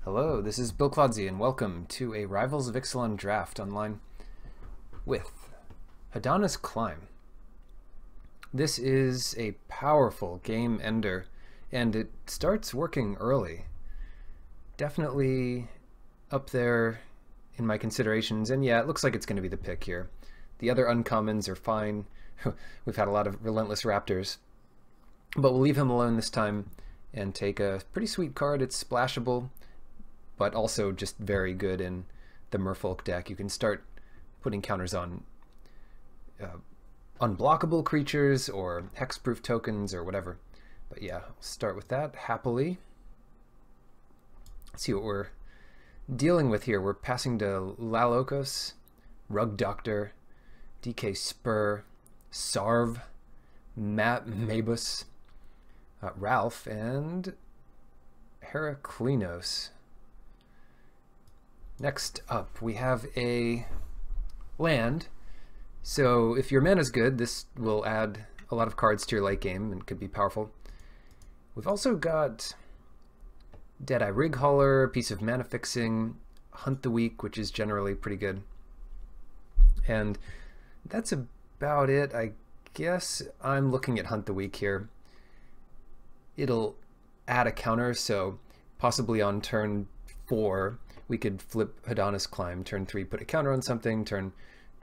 Hello, this is Bill Claudsey, and welcome to a Rivals of Ixalan draft online with Hadana's Climb. This is a powerful game ender, and it starts working early. Definitely up there in my considerations, and yeah, it looks like it's going to be the pick here. The other uncommons are fine. We've had a lot of Relentless Raptors, but we'll leave him alone this time and take a pretty sweet card. It's splashable, but also just very good in the Merfolk deck. You can start putting counters on unblockable creatures or hexproof tokens or whatever. But yeah, we'll start with that happily. Let's see what we're dealing with here. We're passing to Lalokos, Rug Doctor, DK Spur, Sarv, Mabus, Ralph, and Heraklinos. Next up, we have a land. So if your mana's good, this will add a lot of cards to your late game and could be powerful. We've also got Deadeye Rig Hauler, Piece of Mana Fixing, Hunt the Weak, which is generally pretty good. And that's about it. I guess I'm looking at Hunt the Weak here. It'll add a counter, so possibly on turn 4, we could flip Hadana's Climb. Turn 3, put a counter on something. Turn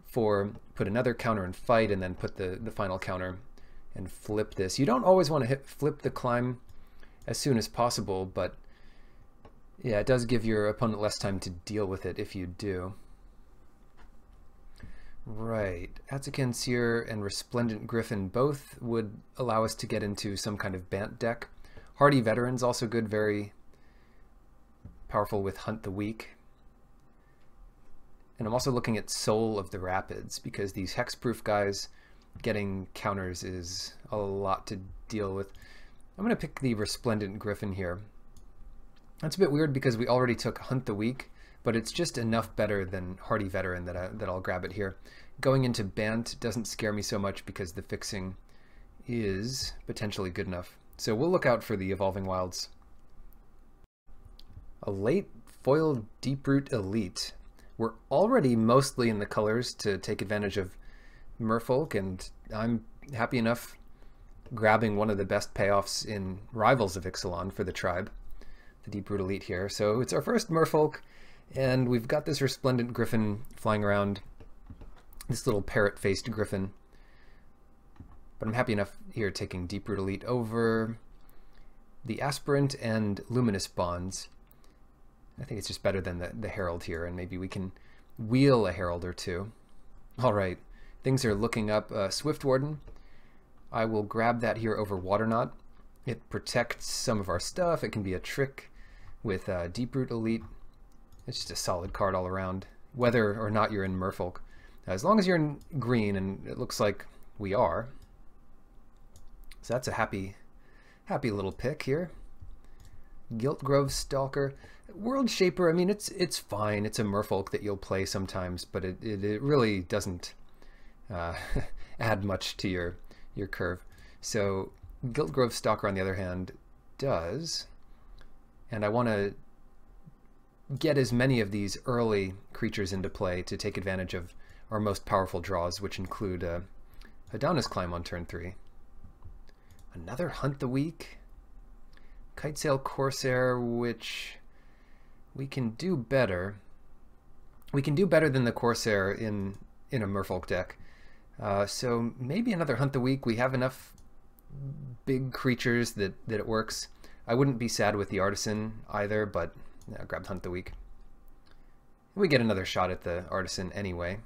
4, put another counter and fight, and then put the final counter and flip this. You don't always want to flip the Climb as soon as possible, but yeah, it does give your opponent less time to deal with it if you do. Right, Atsakan Seer and Resplendent Griffin both would allow us to get into some kind of Bant deck. Hardy Veteran's also good, very powerful with Hunt the Weak. And I'm also looking at Soul of the Rapids, because these hexproof guys getting counters is a lot to deal with. I'm going to pick the Resplendent Griffin here. That's a bit weird because we already took Hunt the Weak, but it's just enough better than Hardy Veteran that I'll grab it here. Going into Bant doesn't scare me so much because the fixing is potentially good enough. So we'll look out for the Evolving Wilds. A late foiled Deeproot Elite. We're already mostly in the colors to take advantage of Merfolk, and I'm happy enough grabbing one of the best payoffs in Rivals of Ixalan for the tribe, the Deeproot Elite here. So it's our first Merfolk, and we've got this Resplendent Griffin flying around, this little parrot-faced griffin. But I'm happy enough here taking Deeproot Elite over the Aspirant and Luminous Bonds. I think it's just better than the Herald here, and maybe we can wheel a Herald or two. Alright, things are looking up. Swift Warden, I will grab that here over Waterknot. It protects some of our stuff. It can be a trick with Deeproot Elite. It's just a solid card all around, whether or not you're in Merfolk. As long as you're in green, and it looks like we are. So that's a happy little pick here. Giltgrove Stalker. World Shaper, I mean, it's fine. It's a Merfolk that you'll play sometimes, but it really doesn't add much to your curve. So Giltgrove Stalker, on the other hand, does. And I want to get as many of these early creatures into play to take advantage of our most powerful draws, which include Hadana's Climb on turn 3. Another Hunt the Weak. Kitesail Corsair, which we can do better. We can do better than the Corsair in a Merfolk deck. So maybe another Hunt the Weak. We have enough big creatures that it works. I wouldn't be sad with the Artisan either, but yeah, I'll grab Hunt the Weak. We get another shot at the Artisan anyway.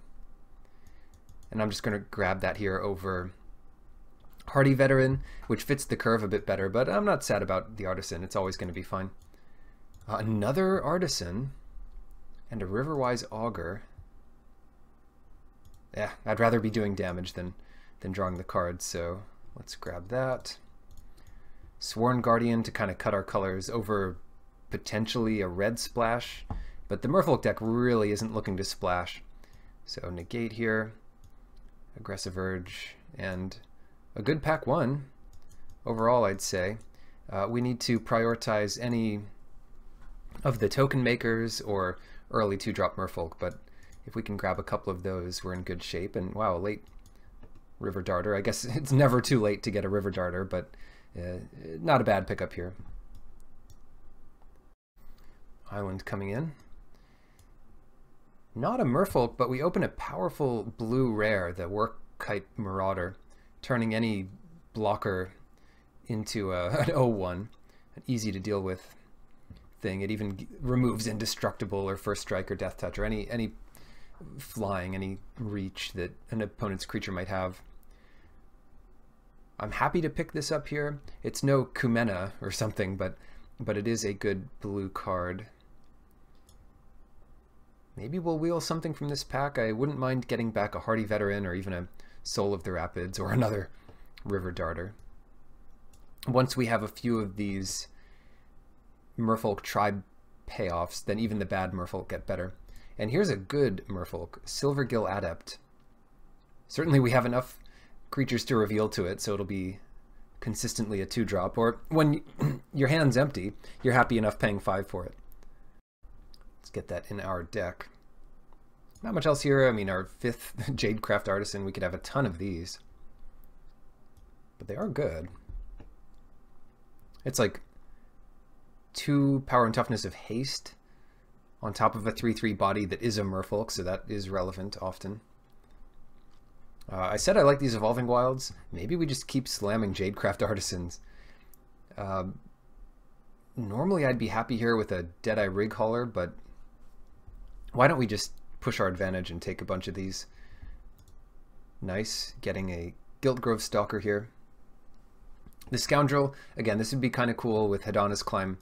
And I'm just going to grab that here over Hardy Veteran, which fits the curve a bit better, but I'm not sad about the Artisan. It's always going to be fine. Another Artisan and a Riverwise Augur. Yeah, I'd rather be doing damage than drawing the cards, so let's grab that. Sworn Guardian to kind of cut our colors over potentially a red splash, but the Merfolk deck really isn't looking to splash. So negate here, Aggressive Urge, and a good pack 1 overall, I'd say. We need to prioritize any of the token makers or early 2-drop Merfolk, but if we can grab a couple of those, we're in good shape. And wow, a late River Darter. I guess it's never too late to get a River Darter, but not a bad pickup here. Island coming in. Not a Merfolk, but we open a powerful blue rare, the Workkite Marauder, turning any blocker into an 0-1, an easy to deal with thing. It even removes Indestructible or First Strike or Death Touch or any flying, any reach that an opponent's creature might have. I'm happy to pick this up here. It's no Kumena or something, but it is a good blue card. Maybe we'll wheel something from this pack. I wouldn't mind getting back a Hardy Veteran or even a Soul of the Rapids or another River Darter. Once we have a few of these Merfolk tribe payoffs, then even the bad Merfolk get better. And here's a good Merfolk, Silvergill Adept. Certainly we have enough creatures to reveal to it, so it'll be consistently a 2-drop. Or when your hand's empty, you're happy enough paying 5 for it. Let's get that in our deck. Not much else here. I mean, our 5th Jadecraft Artisan, we could have a ton of these. But they are good. It's like 2 power and toughness of haste on top of a 3/3 body that is a Merfolk, so that is relevant often. I said I like these Evolving Wilds. Maybe we just keep slamming Jadecraft Artisans. Normally I'd be happy here with a Deadeye Rig Hauler, but why don't we just push our advantage and take a bunch of these? Nice, getting a Giltgrove Stalker here. The Scoundrel, again, this would be kind of cool with Hedana's Climb,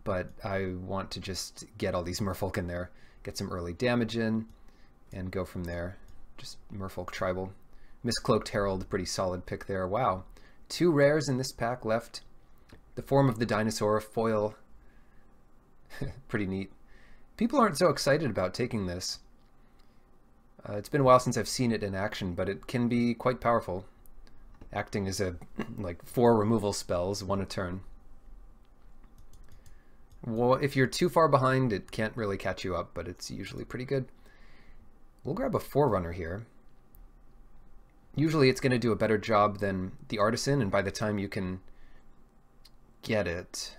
but I want to just get all these Merfolk in there, get some early damage in, and go from there. Just Merfolk Tribal. Miscloaked Herald, pretty solid pick there. Wow, 2 rares in this pack left. The Form of the Dinosaur, foil. Pretty neat. People aren't so excited about taking this. It's been a while since I've seen it in action, but it can be quite powerful. Acting as a like 4 removal spells, 1 a turn. Well, if you're too far behind, it can't really catch you up, but it's usually pretty good. We'll grab a Forerunner here. Usually it's going to do a better job than the Artisan, and by the time you can get it,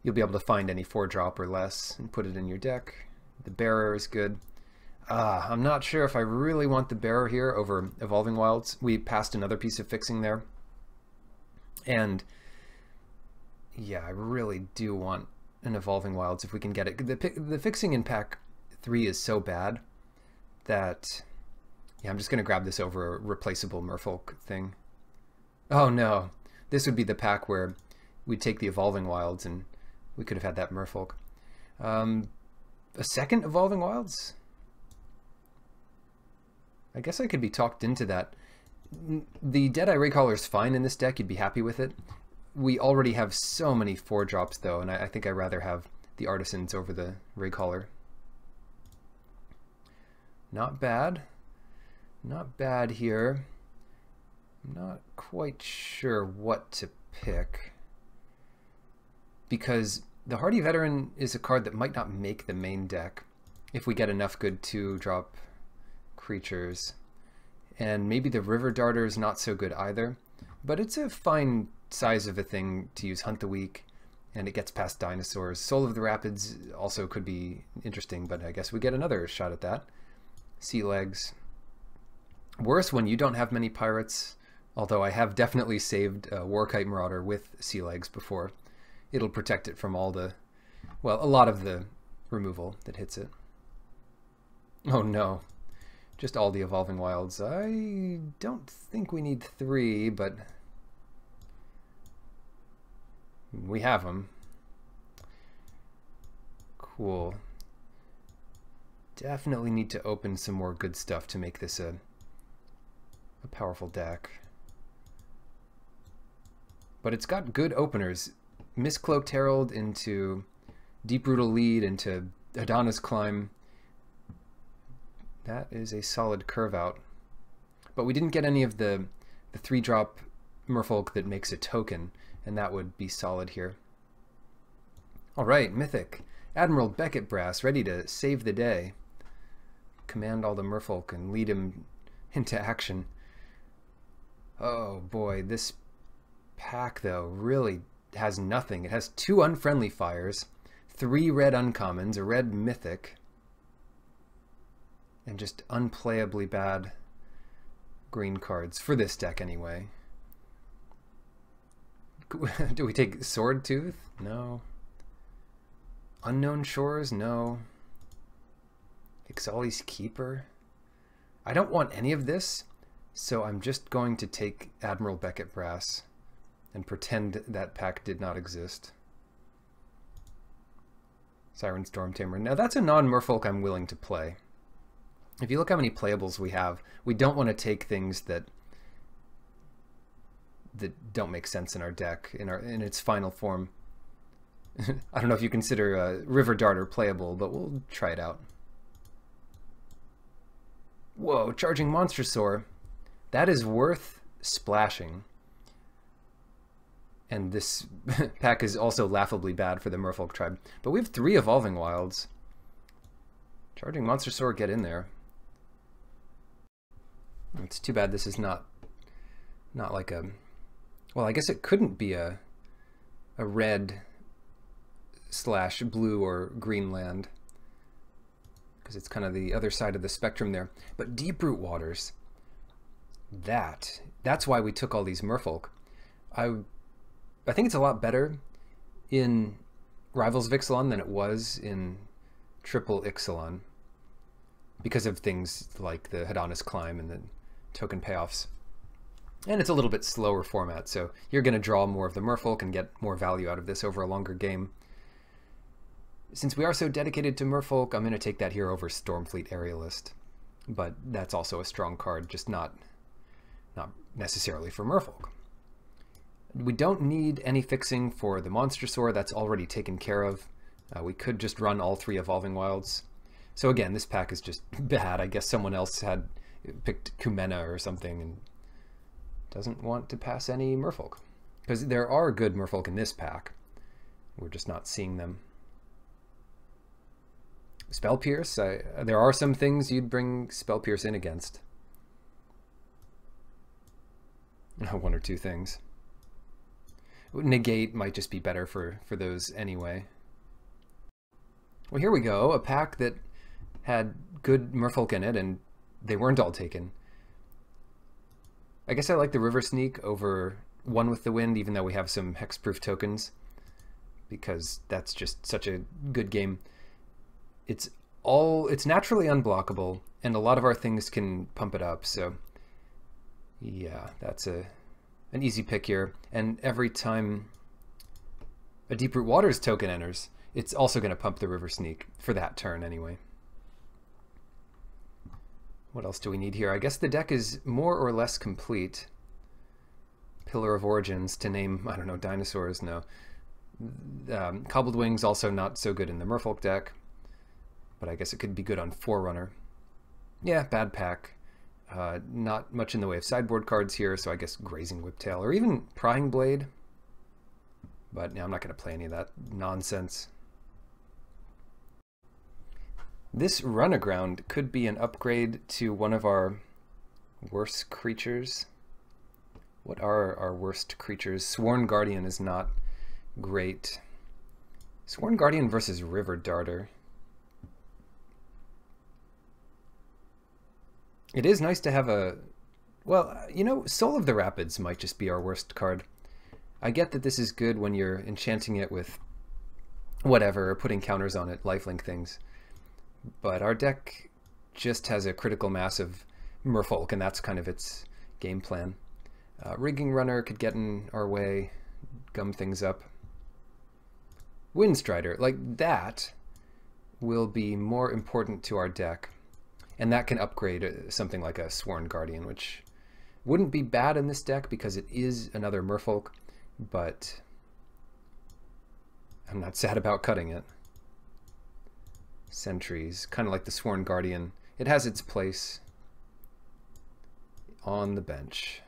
you'll be able to find any 4-drop or less and put it in your deck. The Bearer is good. I'm not sure if I really want the Bearer here over Evolving Wilds. We passed another piece of fixing there. And yeah, I really do want an Evolving Wilds if we can get it. The fixing in pack 3 is so bad that, yeah, I'm just going to grab this over a replaceable Merfolk thing. Oh no, this would be the pack where we'd take the Evolving Wilds and we could have had that Merfolk. A second Evolving Wilds? I guess I could be talked into that. The Deadeye Rig Hauler is fine in this deck. You'd be happy with it. We already have so many 4-drops though, and I think I'd rather have the Artisans over the Rig Hauler. Not bad. Not bad here. I'm not quite sure what to pick, because the Hardy Veteran is a card that might not make the main deck if we get enough good 2-drop creatures. And maybe the River Darter is not so good either, but it's a fine size of a thing to use Hunt the Weak, and it gets past dinosaurs. Soul of the Rapids also could be interesting, but I guess we get another shot at that. Sea Legs. Worse when you don't have many pirates, although I have definitely saved a Workkite Marauder with Sea Legs before. It'll protect it from all the, well, a lot of the removal that hits it. Oh no, just all the Evolving Wilds. I don't think we need 3, but we have them. Cool. Definitely need to open some more good stuff to make this a powerful deck. But it's got good openers. Miscloaked Herald into Deep-Rooted Lead into Hedana's Climb. That is a solid curve out. But we didn't get any of the 3-drop Merfolk that makes a token, and that would be solid here. All right, Mythic. Admiral Beckett Brass, ready to save the day. Command all the merfolk and lead him into action. Oh boy, this pack though really has nothing. It has 2 unfriendly fires, 3 red uncommons, a red mythic, and just unplayably bad green cards for this deck anyway. Do we take Sword Tooth? No. Unknown Shores? No. Ixalan's Keeper? I don't want any of this, so I'm just going to take Admiral Beckett Brass and pretend that pack did not exist. Siren Storm Tamer. Now that's a non-merfolk I'm willing to play. If you look how many playables we have, we don't want to take things that don't make sense in our deck, in its final form. I don't know if you consider River Darter playable, but we'll try it out. Whoa, Charging Monstrosaur. That is worth splashing. And this pack is also laughably bad for the Merfolk tribe. But we have 3 Evolving Wilds. Charging Monstrosaur, get in there. It's too bad this is not like a... Well, I guess it couldn't be a red / blue or green land, because it's kind of the other side of the spectrum there. But Deeproot Waters, that's why we took all these merfolk. I think it's a lot better in Rivals of Ixalan than it was in Triple Ixalan, because of things like the Hedonist Climb and the token payoffs. And it's a little bit slower format, so you're going to draw more of the merfolk and get more value out of this over a longer game. Since we are so dedicated to merfolk, I'm going to take that here over Stormfleet Aerialist. But that's also a strong card, just not necessarily for merfolk. We don't need any fixing for the Monstrosaur, that's already taken care of. We could just run all 3 Evolving Wilds. So again, this pack is just bad. I guess someone else had picked Kumena or something and doesn't want to pass any merfolk. Because there are good merfolk in this pack. We're just not seeing them. Spell Pierce, there are some things you'd bring Spell Pierce in against. 1 or 2 things. Negate might just be better for those anyway. Well, here we go. A pack that had good merfolk in it, and they weren't all taken. I guess I like the River Sneak over One with the Wind, even though we have some hexproof tokens, because that's just such a good game. It's naturally unblockable, and a lot of our things can pump it up, so yeah, that's an easy pick here. And every time a Deeproot Waters token enters, it's also going to pump the River Sneak, for that turn anyway. What else do we need here? I guess the deck is more or less complete. Pillar of Origins, to name, I don't know, dinosaurs, no. Cobbled Wings, also not so good in the merfolk deck, but I guess it could be good on Forerunner. Yeah, bad pack. Not much in the way of sideboard cards here, so I guess Grazing Whiptail, or even Prying Blade. But yeah, I'm not going to play any of that nonsense. This Runaground could be an upgrade to one of our worst creatures. What are our worst creatures? Sworn Guardian is not great. Sworn Guardian versus River Darter. It is nice to have a... Well, you know, Soul of the Rapids might just be our worst card. I get that this is good when you're enchanting it with whatever, or putting counters on it, lifelink things. But our deck just has a critical mass of merfolk, and that's kind of its game plan. Rigging Runner could get in our way, gum things up. Windstrider, like that, will be more important to our deck. And that can upgrade something like a Sworn Guardian, which wouldn't be bad in this deck because it is another merfolk, but I'm not sad about cutting it. Sentries, kind of like the Sworn Guardian. It has its place on the bench.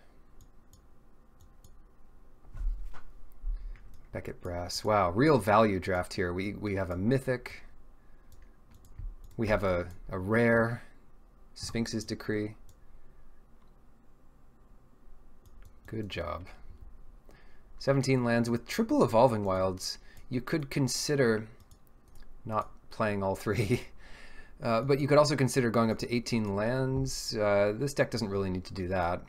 Beckett Brass. Wow, real value draft here. We have a mythic. We have a rare. Sphinx's Decree. Good job. 17 lands with triple Evolving Wilds. You could consider not playing all three. But you could also consider going up to 18 lands. This deck doesn't really need to do that.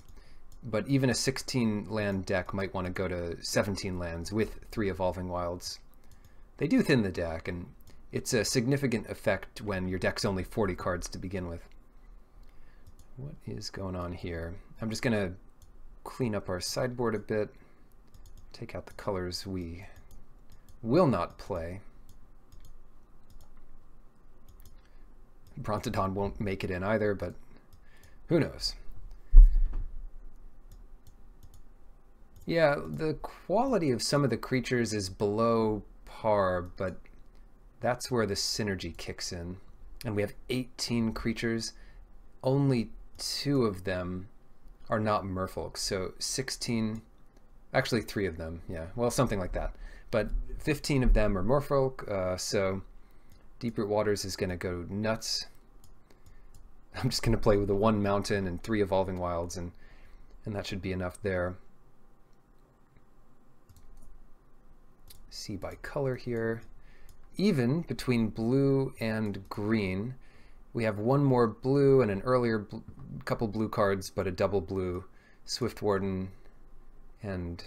But even a 16 land deck might want to go to 17 lands with 3 Evolving Wilds. They do thin the deck, and it's a significant effect when your deck's only 40 cards to begin with. What is going on here? I'm just going to clean up our sideboard a bit. Take out the colors we will not play. Brontodon won't make it in either, but who knows? Yeah, the quality of some of the creatures is below par, but that's where the synergy kicks in. And we have 18 creatures. Only 2 of them are not merfolk, so 16, actually 3 of them, yeah, well, something like that. But 15 of them are merfolk, so Deeproot Waters is going to go nuts. I'm just going to play with a 1 mountain and 3 Evolving Wilds, and that should be enough there. See by color here. Even between blue and green, we have 1 more blue and an earlier couple blue cards, but a double blue Swift Warden, and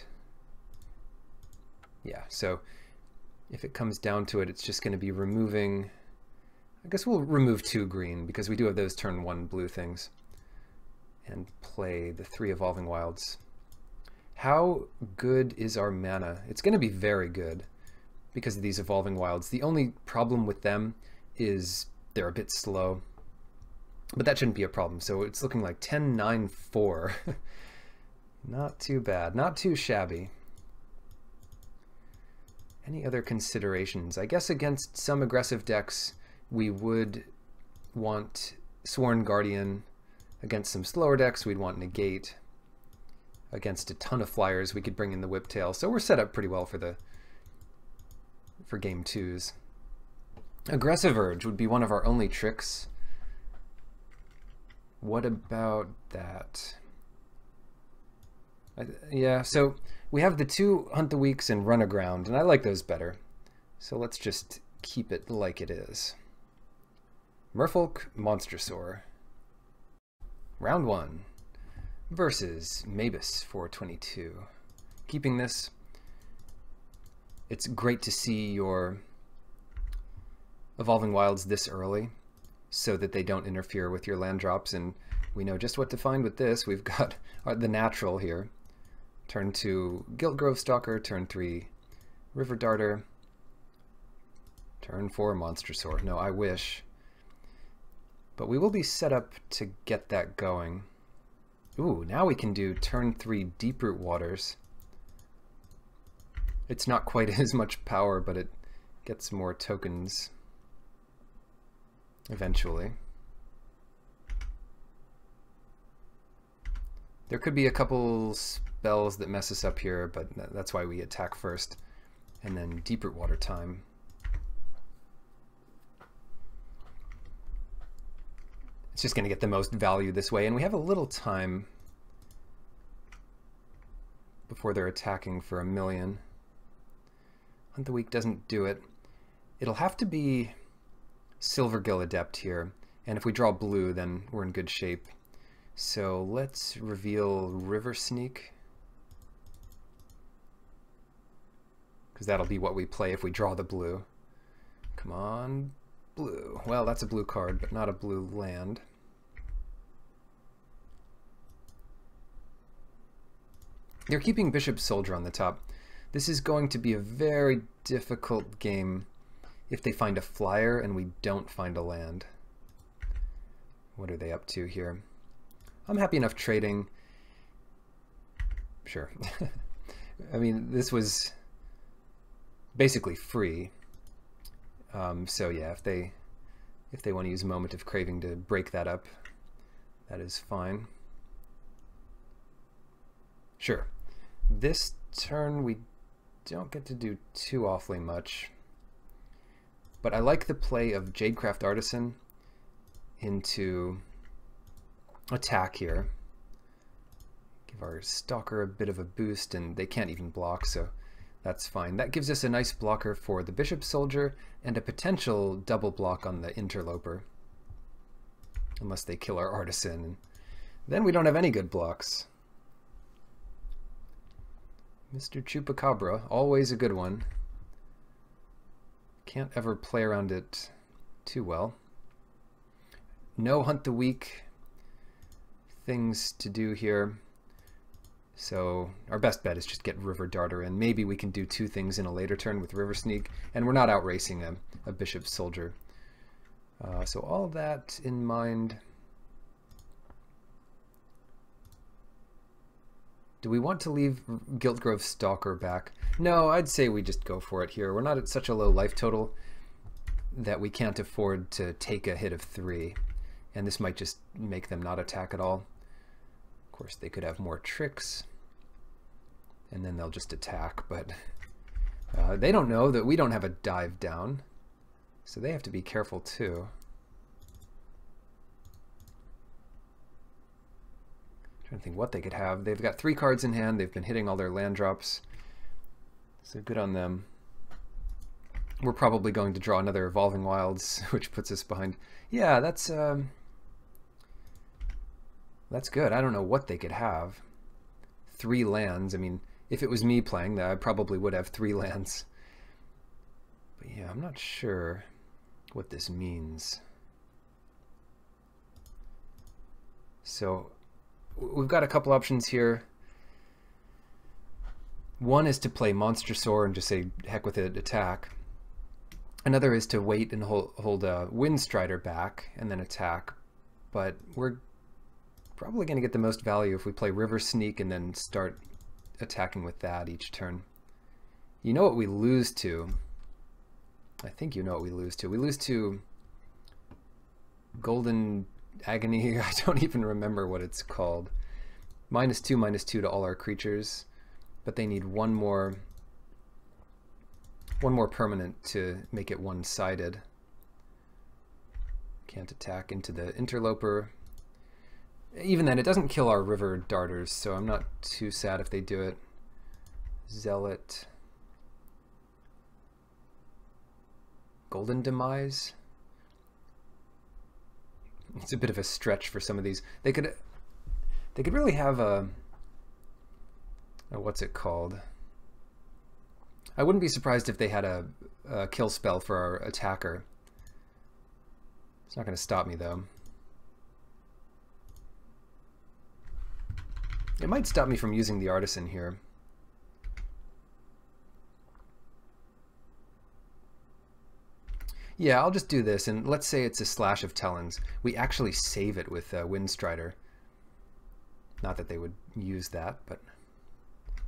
yeah, so if it comes down to it, it's just going to be removing, I guess we'll remove 2 green because we do have those turn 1 blue things, and play the 3 Evolving Wilds. How good is our mana? It's going to be very good because of these Evolving Wilds. The only problem with them is they're a bit slow, but that shouldn't be a problem. So it's looking like 10-9-4. Not too bad, not too shabby. Any other considerations? I guess against some aggressive decks, we would want Sworn Guardian. Against some slower decks, we'd want Negate. Against a ton of flyers, we could bring in the Whiptail. So we're set up pretty well for game 2s. Aggressive Urge would be one of our only tricks. What about that? Yeah, so we have the 2 Hunt the Weeks and Run Aground, and I like those better. So let's just keep it like it is. Merfolk Monstrosaur. Round 1 versus Mabus 422. Keeping this, it's great to see your Evolving Wilds this early so that they don't interfere with your land drops, and we know just what to find with this. We've got the natural here. Turn 2 Giltgrove Stalker, turn 3 River Darter, turn 4 Monstrosaur. No, I wish. But we will be set up to get that going. Ooh, now we can do turn 3 Deeproot Waters. It's not quite as much power, but it gets more tokens eventually. There could be a couple spells that mess us up here, but that's why we attack first, and then Deeproot Water time. It's just going to get the most value this way, and we have a little time before they're attacking for 1 million. Hunt the Week doesn't do it. It'll have to be Silvergill Adept here, and if we draw blue, then we're in good shape. So let's reveal River Sneak, because that'll be what we play if we draw the blue. Come on, blue. Well, that's a blue card, but not a blue land. They're keeping Bishop Soldier on the top. This is going to be a very difficult game if they find a flyer and we don't find a land. What are they up to here? I'm happy enough trading. Sure. I mean, this was basically free. So yeah, if they want to use a Moment of Craving to break that up, that is fine. Sure. This turn we don't get to do too awfully much. But I like the play of Jadecraft Artisan into attack here. Give our Stalker a bit of a boost, and they can't even block, so that's fine. That gives us a nice blocker for the Bishop Soldier and a potential double block on the Interloper. Unless they kill our Artisan. And then we don't have any good blocks. Mr. Chupacabra, always a good one. Can't ever play around it too well. No Hunt the Weak things to do here. So our best bet is just get River Darter in. Maybe we can do two things in a later turn with River Sneak, and we're not outracing a Bishop Soldier. So all that in mind. Do we want to leave Giltgrove Stalker back? No, I'd say we just go for it here. We're not at such a low life total that we can't afford to take a hit of 3. And this might just make them not attack at all. Of course, they could have more tricks. And then they'll just attack, but they don't know that we don't have a dive down. So they have to be careful too. Trying to think what they could have. They've got 3 cards in hand. They've been hitting all their land drops. So good on them. We're probably going to draw another Evolving Wilds, which puts us behind. Yeah, that's good. I don't know what they could have. 3 lands. I mean, if it was me playing that, I probably would have 3 lands. But yeah, I'm not sure what this means. So we've got a couple options here. One is to play Monstrosaur and just say, heck with it, attack. Another is to wait and hold Windstrider back and then attack. But we're probably going to get the most value if we play River Sneak and then start attacking with that each turn. You know what we lose to? I think you know what we lose to. We lose to Golden Agony. I don't even remember what it's called. -2/-2 to all our creatures, but they need one more permanent to make it one-sided. Can't attack into the Interloper. Even then, it doesn't kill our River Darters, so I'm not too sad if they do it. Zealot. Golden Demise. It's a bit of a stretch for some of these. They could really have a what's it called? I wouldn't be surprised if they had a kill spell for our attacker. It's not going to stop me though. It might stop me from using the Artisan here. Yeah, I'll just do this, and let's say it's a Slash of Talons. We actually save it with Windstrider. Not that they would use that, but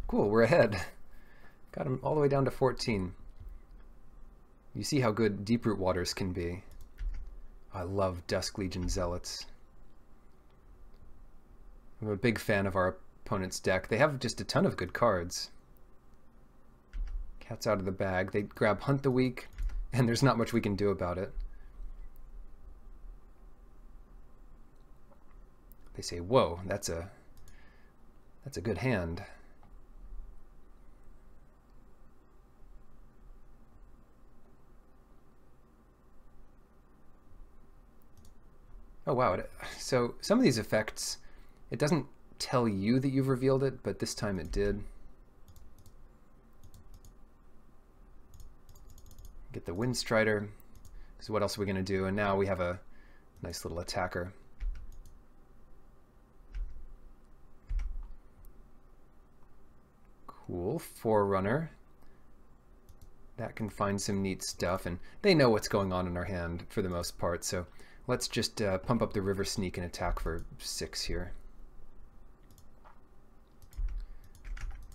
cool, we're ahead. Got him all the way down to 14. You see how good Deeproot Waters can be. I love Dusk Legion Zealots. I'm a big fan of our opponent's deck. They have just a ton of good cards. Cat's out of the bag. They grab Hunt the Weak, and there's not much we can do about it. They say, whoa, that's a good hand. Oh wow, so some of these effects, it doesn't tell you that you've revealed it, but this time it did. Get the Windstrider, because what else are we going to do? And now we have a nice little attacker. Cool, Forerunner. That can find some neat stuff, and they know what's going on in our hand for the most part, so let's just pump up the River Sneak and attack for 6 here.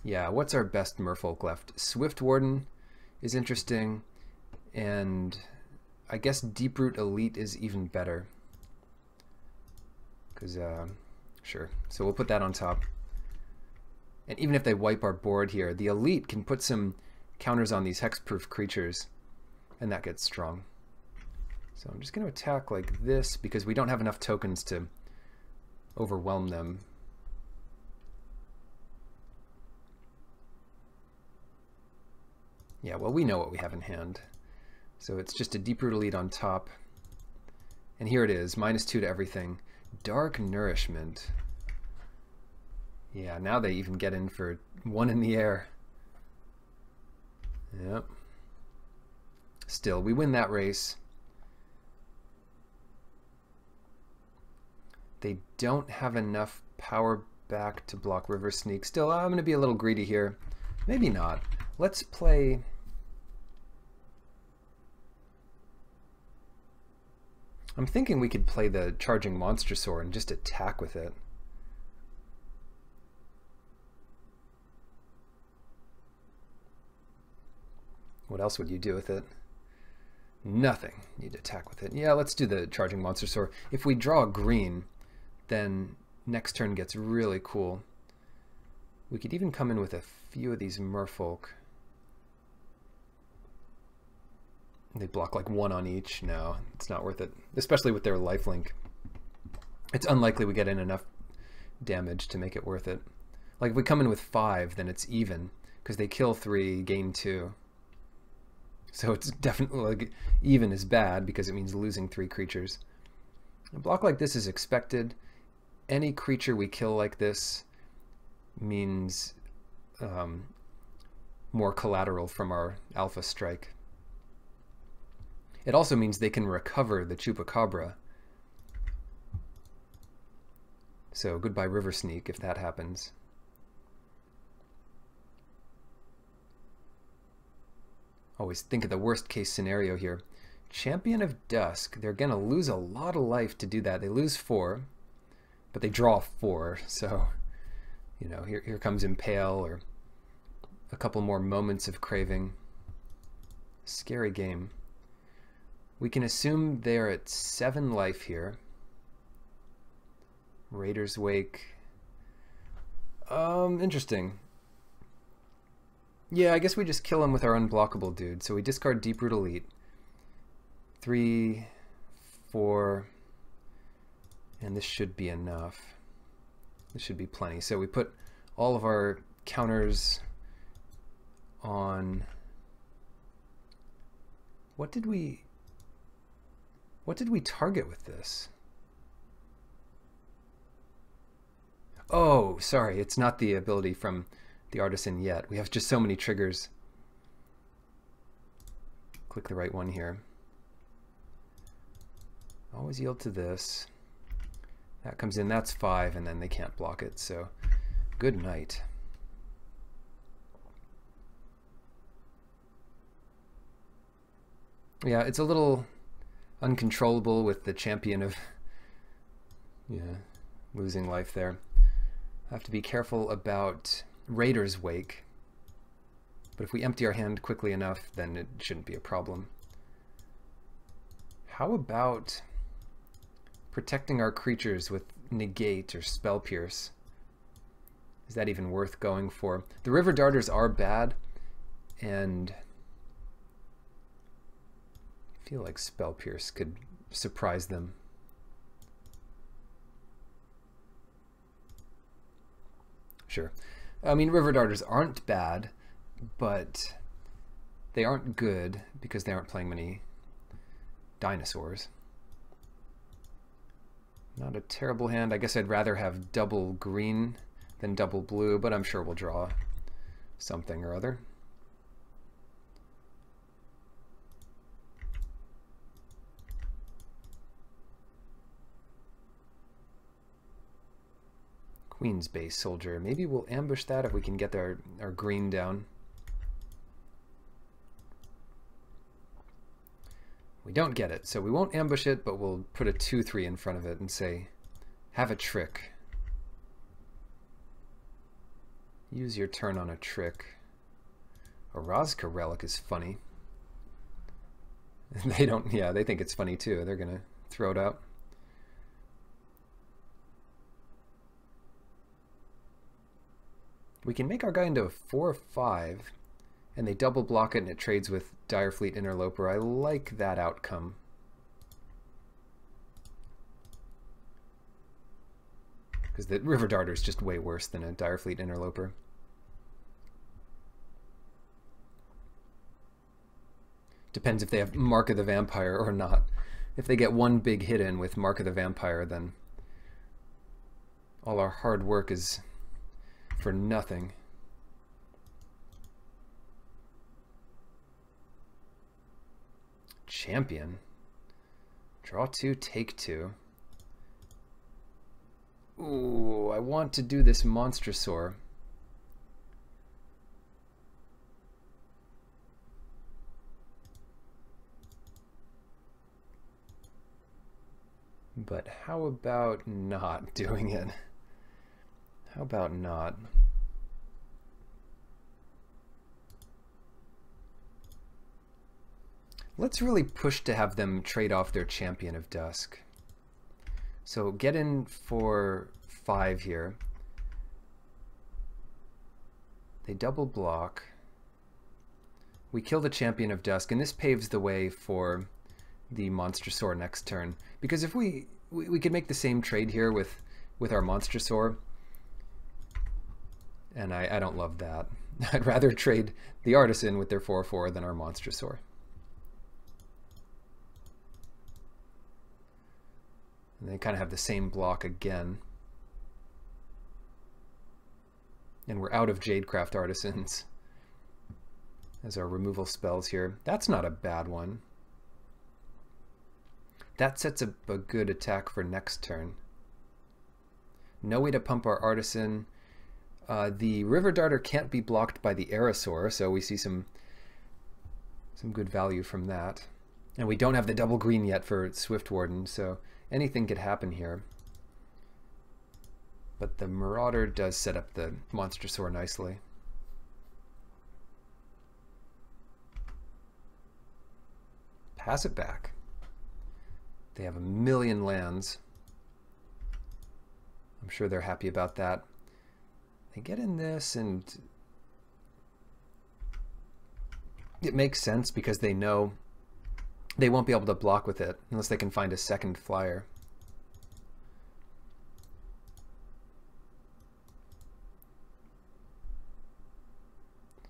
Yeah, what's our best merfolk left? Swift Warden is interesting, and I guess Deeproot Elite is even better. Because, sure, so we'll put that on top. And even if they wipe our board here, the Elite can put some counters on these hexproof creatures, and that gets strong. So I'm just going to attack like this because we don't have enough tokens to overwhelm them. Yeah, well, we know what we have in hand. So it's just a Deep Root Elite on top. And here it is, -2 to everything. Dark Nourishment. Yeah, now they even get in for 1 in the air. Yep. Still, we win that race. They don't have enough power back to block River Sneak. Still, I'm going to be a little greedy here. Maybe not. Let's play... I'm thinking we could play the Charging Monster Sword and just attack with it. What else would you do with it? Nothing. You'd attack with it. Yeah, let's do the Charging Monster Sword. If we draw green, then next turn gets really cool. We could even come in with a few of these merfolk. They block like 1 on each. No, it's not worth it. Especially with their lifelink. It's unlikely we get in enough damage to make it worth it. Like if we come in with 5, then it's even. Because they kill 3, gain 2. So it's definitely like even is bad because it means losing 3 creatures. A block like this is expected. Any creature we kill like this means more collateral from our Alpha Strike. It also means they can recover the Chupacabra. So goodbye River Sneak if that happens. Always think of the worst case scenario here. Champion of Dusk. They're going to lose a lot of life to do that. They lose 4, but they draw 4. So, you know, here comes Impale or a couple more moments of craving. Scary game. We can assume they're at 7 life here. Raider's Wake. Interesting. Yeah, I guess we just kill him with our unblockable dude. So we discard Deep Root Elite. 3, 4, and this should be enough. This should be plenty. So we put all of our counters on... What did we target with this? Oh, sorry, it's not the ability from the Artisan yet. We have just so many triggers. Click the right one here. Always yield to this. That comes in, that's 5, and then they can't block it, so good night. Yeah, it's a little uncontrollable with the champion of losing life there. I have to be careful about Raider's Wake, but if we empty our hand quickly enough, then it shouldn't be a problem. How about protecting our creatures with Negate or Spell Pierce? Is that even worth going for? The River Darters are bad, and I feel like Spell Pierce could surprise them. Sure. I mean, River Darters aren't bad, but they aren't good because they aren't playing many dinosaurs. Not a terrible hand. I guess I'd rather have double green than double blue, but I'm sure we'll draw something or other. Queen's Base Soldier. Maybe we'll ambush that if we can get our green down. We don't get it, so we won't ambush it, but we'll put a 2/3 in front of it and say, have a trick. Use your turn on a trick. A Razka Relic is funny. They don't, yeah, they think it's funny too. They're gonna throw it out. We can make our guy into a 4/5 and they double block it and it trades with Direfleet Interloper. I like that outcome. Because the River Darter is just way worse than a Direfleet Interloper. Depends if they have Mark of the Vampire or not. If they get one big hit in with Mark of the Vampire, then all our hard work is for nothing. Champion. Draw 2, take 2. Ooh, I want to do this Monstrosaur. But how about not doing it? How about not? Let's really push to have them trade off their Champion of Dusk. So get in for 5 here. They double block. We kill the Champion of Dusk, and this paves the way for the Monstrosaur next turn. Because if we could make the same trade here with our Monstrosaur, and I don't love that. I'd rather trade the Artisan with their 4/4 than our Monstrosaur. And they kind of have the same block again. And we're out of Jadecraft Artisans as our removal spells here. That's not a bad one. That sets up a good attack for next turn. No way to pump our Artisan. The River Darter can't be blocked by the Aerosaur, so we see some good value from that. And we don't have the double green yet for Swift Warden, so anything could happen here. But the Marauder does set up the Monstrosaur nicely. Pass it back. They have 1,000,000 lands. I'm sure they're happy about that. They get in this, and it makes sense because they know they won't be able to block with it unless they can find a second flyer.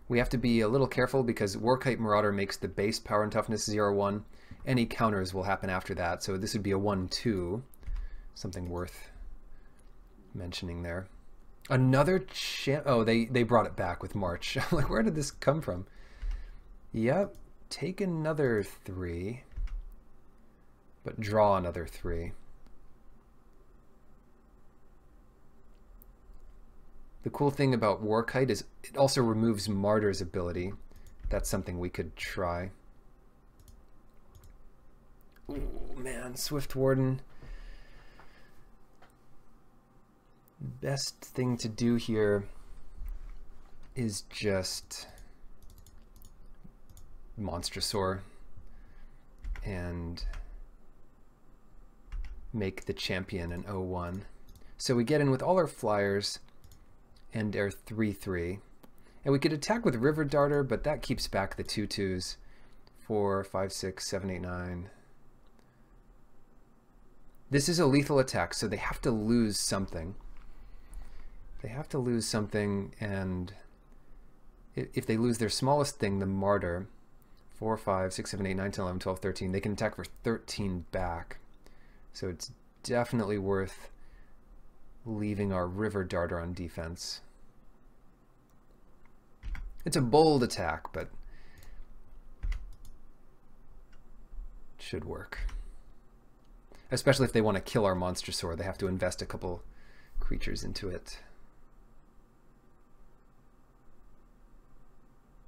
We have to be a little careful because Warkite Marauder makes the base power and toughness 0/1. Any counters will happen after that, so this would be a 1/2. Something worth mentioning there. Another oh, they brought it back with March. I'm like, where did this come from? Yep, take another 3, but draw another 3. The cool thing about Warkite is it also removes Martyr's ability. That's something we could try. Ooh, man, Swift Warden. Best thing to do here is just Monstrosaur and make the champion an 0/1. So we get in with all our flyers and our 3/3. And we could attack with River Darter, but that keeps back the 2/2s. 4, 5, 6, 7, 8, 9. This is a lethal attack, so they have to lose something. They have to lose something, and if they lose their smallest thing, the Martyr, 4, 5, 6, 7, 8, 9, 10, 11, 12, 13, they can attack for 13 back. So it's definitely worth leaving our River Darter on defense. It's a bold attack, but it should work. Especially if they want to kill our Monstrosaur, they have to invest a couple creatures into it.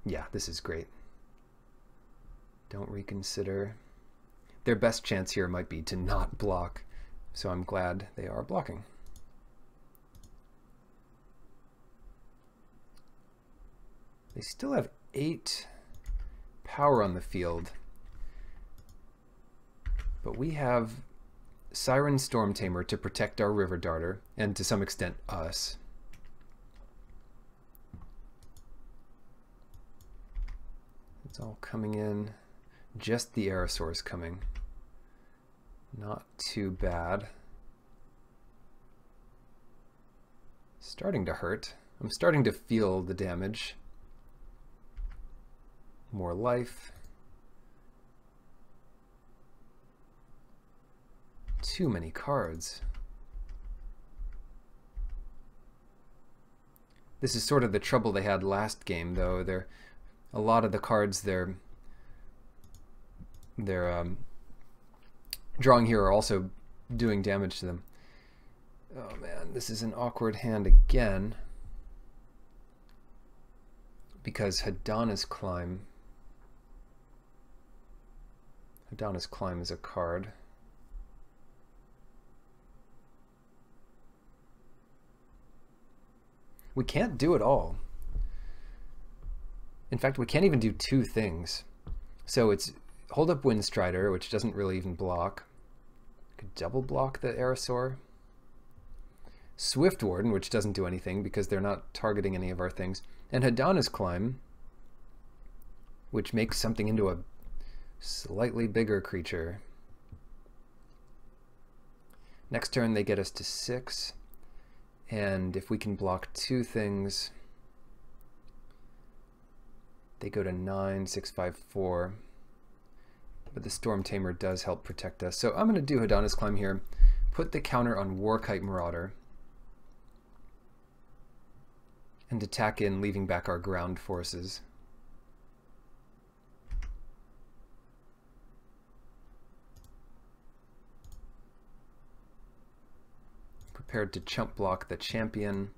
Yeah, this is great. Don't reconsider. Their best chance here might be to not block, so I'm glad they are blocking. They still have 8 power on the field, but we have Siren Storm Tamer to protect our River Darter, and to some extent us. It's all coming in. Just the Aerosaur's coming. Not too bad. Starting to hurt. I'm starting to feel the damage. More life. Too many cards. This is sort of the trouble they had last game, though. A lot of the cards they're drawing here are also doing damage to them. Oh man, this is an awkward hand again. Because Hadana's Climb is a card. We can't do it all. In fact, we can't even do two things. So it's hold up Windstrider, which doesn't really even block. Could double block the Aerosaur. Swift Warden, which doesn't do anything because they're not targeting any of our things. And Hadana's Climb, which makes something into a slightly bigger creature. Next turn they get us to 6. And if we can block two things, they go to 9, 6, 5, 4. But the Storm Tamer does help protect us. So I'm going to do Hadana's Climb here. Put the counter on Warkite Marauder. And attack in, leaving back our ground forces. Prepared to chump block the champion.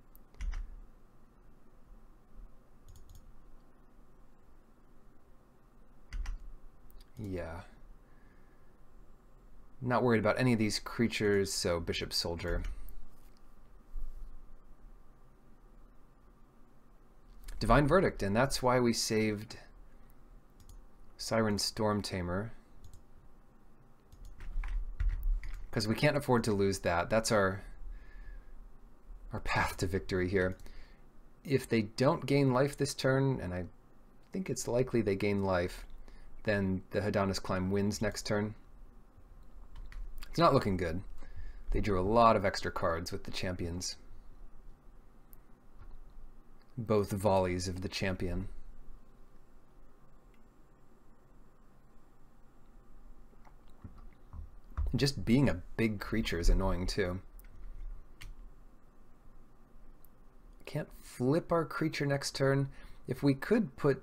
Yeah. Not worried about any of these creatures, so Bishop Soldier. Divine Verdict, and that's why we saved Siren Storm Tamer. Because we can't afford to lose that. That's our path to victory here. If they don't gain life this turn, and I think it's likely they gain life, then the Hadana's Climb wins next turn. It's not looking good. They drew a lot of extra cards with the champions. Both volleys of the champion. Just being a big creature is annoying too. Can't flip our creature next turn. If we could put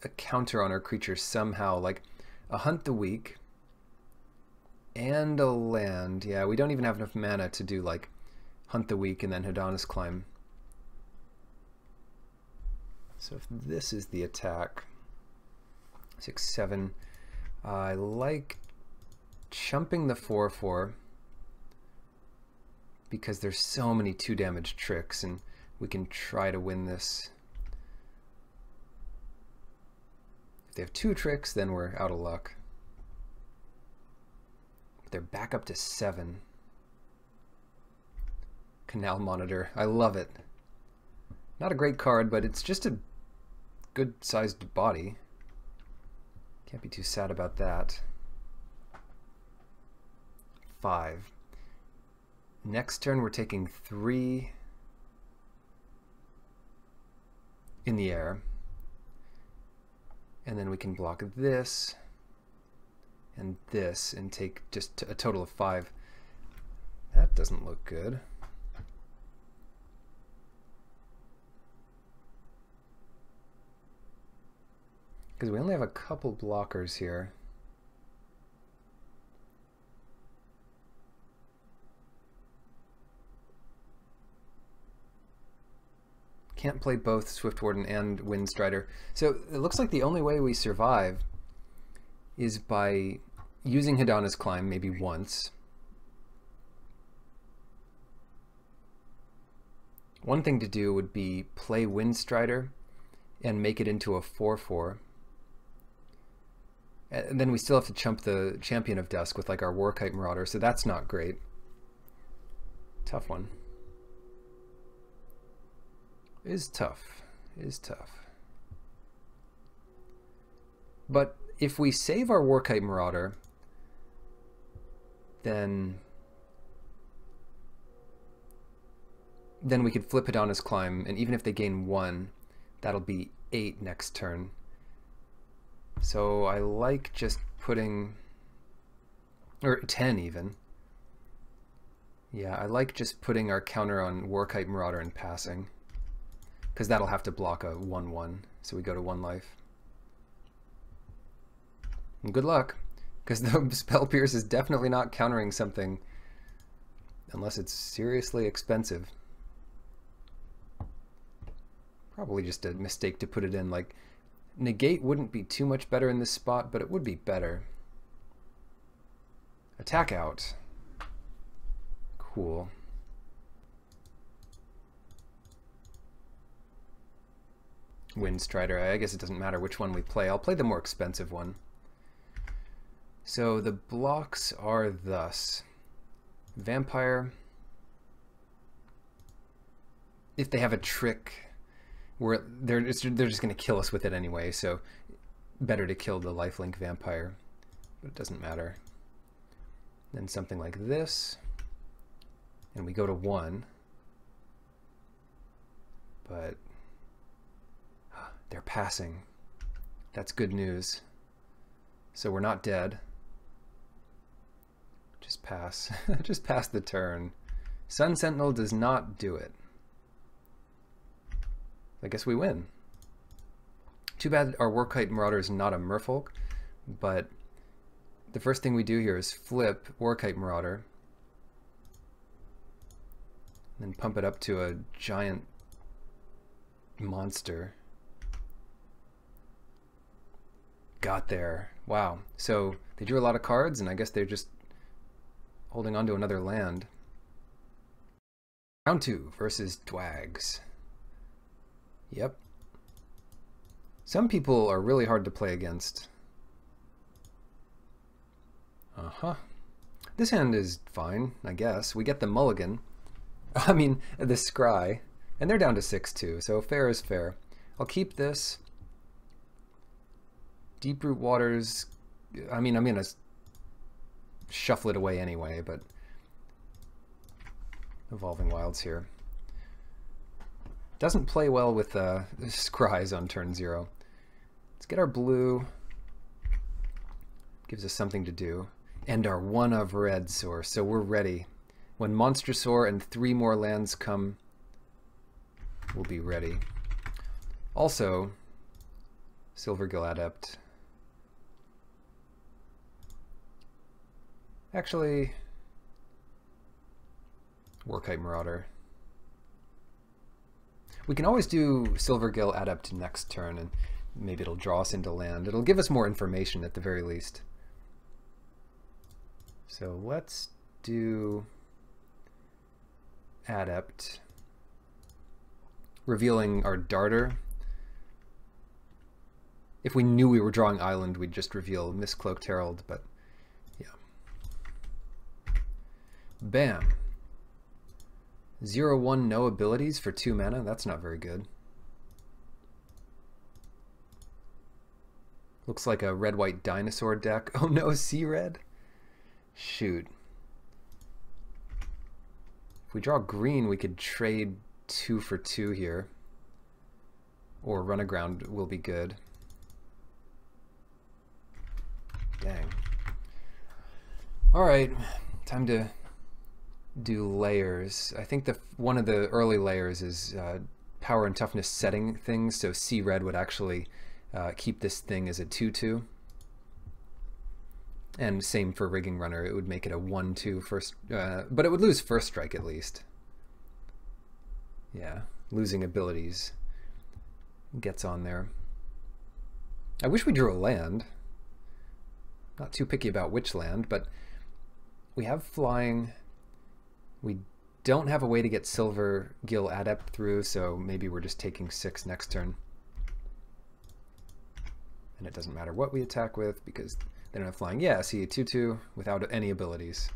a counter on our creature somehow, like a Hunt the Weak and a land. Yeah, we don't even have enough mana to do like Hunt the Weak and then Hadana's Climb. So if this is the attack, 6, 7, I like chumping the 4/4 because there's so many 2 damage tricks and we can try to win this. If they have 2 tricks, then we're out of luck. But they're back up to 7. Canal Monitor, I love it. Not a great card, but it's just a good-sized body. Can't be too sad about that. 5. Next turn we're taking 3 in the air. And then we can block this and this and take just a total of 5. That doesn't look good. Because we only have a couple blockers here. Can't play both Swift Warden and Windstrider. So it looks like the only way we survive is by using Hadana's Climb maybe once. One thing to do would be play Windstrider and make it into a 4/4. And then we still have to chump the Champion of Dusk with like our Warkite Marauder, so that's not great. Tough one. Is tough. Is tough. But if we save our Warkite Marauder, then we could flip it on his climb, and even if they gain 1, that'll be 8 next turn. So I like just putting, or 10 even. Yeah, I like just putting our counter on Warkite Marauder and passing, because that'll have to block a 1/1, so we go to 1 life. And good luck, because the Spell Pierce is definitely not countering something unless it's seriously expensive. Probably just a mistake to put it in. Like, negate wouldn't be too much better in this spot, but it would be better. Attack out. Cool. Windstrider. I guess it doesn't matter which one we play. I'll play the more expensive one. So the blocks are thus. Vampire. If they have a trick, they're just going to kill us with it anyway, so better to kill the lifelink vampire. But it doesn't matter. Then something like this. And we go to 1. But they're passing. That's good news. So we're not dead. Just pass. Just pass the turn. Sun Sentinel does not do it. I guess we win. Too bad our Warkite Marauder is not a Merfolk, but the first thing we do here is flip Warkite Marauder, and then pump it up to a giant monster. Got there. Wow. So they drew a lot of cards, and I guess they're just holding on to another land. Round 2 versus Dwags. Yep. Some people are really hard to play against. This hand is fine, I guess. We get the mulligan. I mean, the scry. And they're down to 6-2, so fair is fair. I'll keep this. Deep-root Waters, I mean, I'm going to shuffle it away anyway, but Evolving Wilds here. Doesn't play well with scries on turn 0. Let's get our blue. Gives us something to do. And our 1 of red source, so we're ready. When Monstrosaur and 3 more lands come, we'll be ready. Also, Silvergill Adept. Actually, Warkite Marauder. We can always do Silvergill Adept next turn, and maybe it'll draw us into land. It'll give us more information at the very least. So let's do Adept, revealing our Darter. If we knew we were drawing Island, we'd just reveal Mistcloaked Herald, but yeah. Bam. 0/1 no abilities for 2 mana. That's not very good. Looks like a red-white dinosaur deck. Oh no, sea red? Shoot. If we draw green, we could trade 2 for 2 here. Or run aground will be good. Dang. Alright, time to do layers. I think one of the early layers is power and toughness setting things, so sea red would actually keep this thing as a 2/2. And same for Rigging Runner, it would make it a 1/2 first, but it would lose first strike at least. Yeah, losing abilities gets on there. I wish we drew a land. Not too picky about which land, but we have flying. We don't have a way to get Silvergill Adept through, so maybe we're just taking 6 next turn. And it doesn't matter what we attack with because they don't have flying. Yeah, see, a 2/2 without any abilities.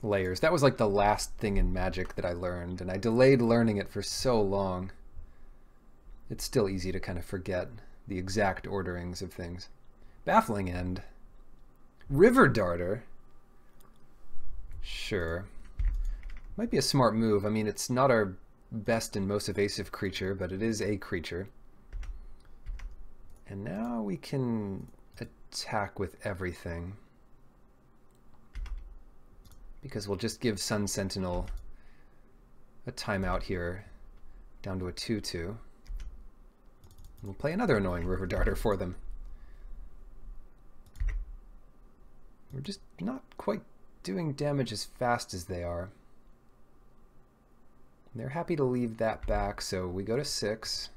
layers. That was like the last thing in Magic that I learned, and I delayed learning it for so long. It's still easy to kind of forget the exact orderings of things. Baffling End. River Darter. Sure. Might be a smart move. I mean, it's not our best and most evasive creature, but it is a creature. And now we can attack with everything, because we'll just give Sun Sentinel a timeout here, down to a 2/2. We'll play another annoying River Darter for them. We're just not quite doing damage as fast as they are. They're happy to leave that back, so we go to 6.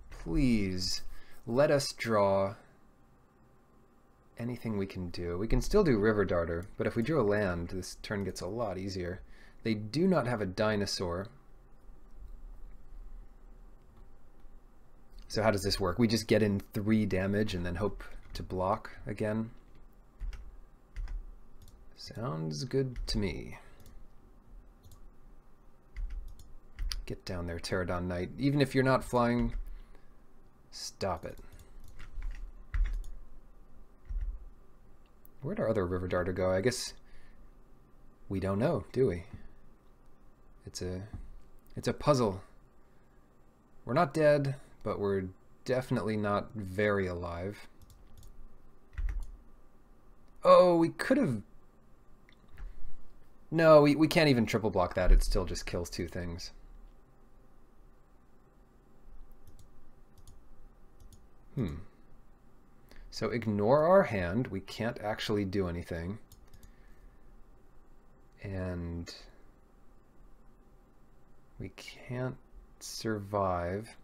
Please let us draw anything we can do. We can still do River Darter, but if we drew a land, this turn gets a lot easier. They do not have a dinosaur. So how does this work? We just get in 3 damage and then hope to block again? Sounds good to me. Get down there, Pterodon Knight. Even if you're not flying, stop it. Where'd our other River Darter go? I guess we don't know, do we? It's a puzzle. We're not dead, but we're definitely not very alive. Oh, we could have... No, we can't even triple block that. It still just kills 2 things. So ignore our hand. We can't actually do anything. And we can't survive.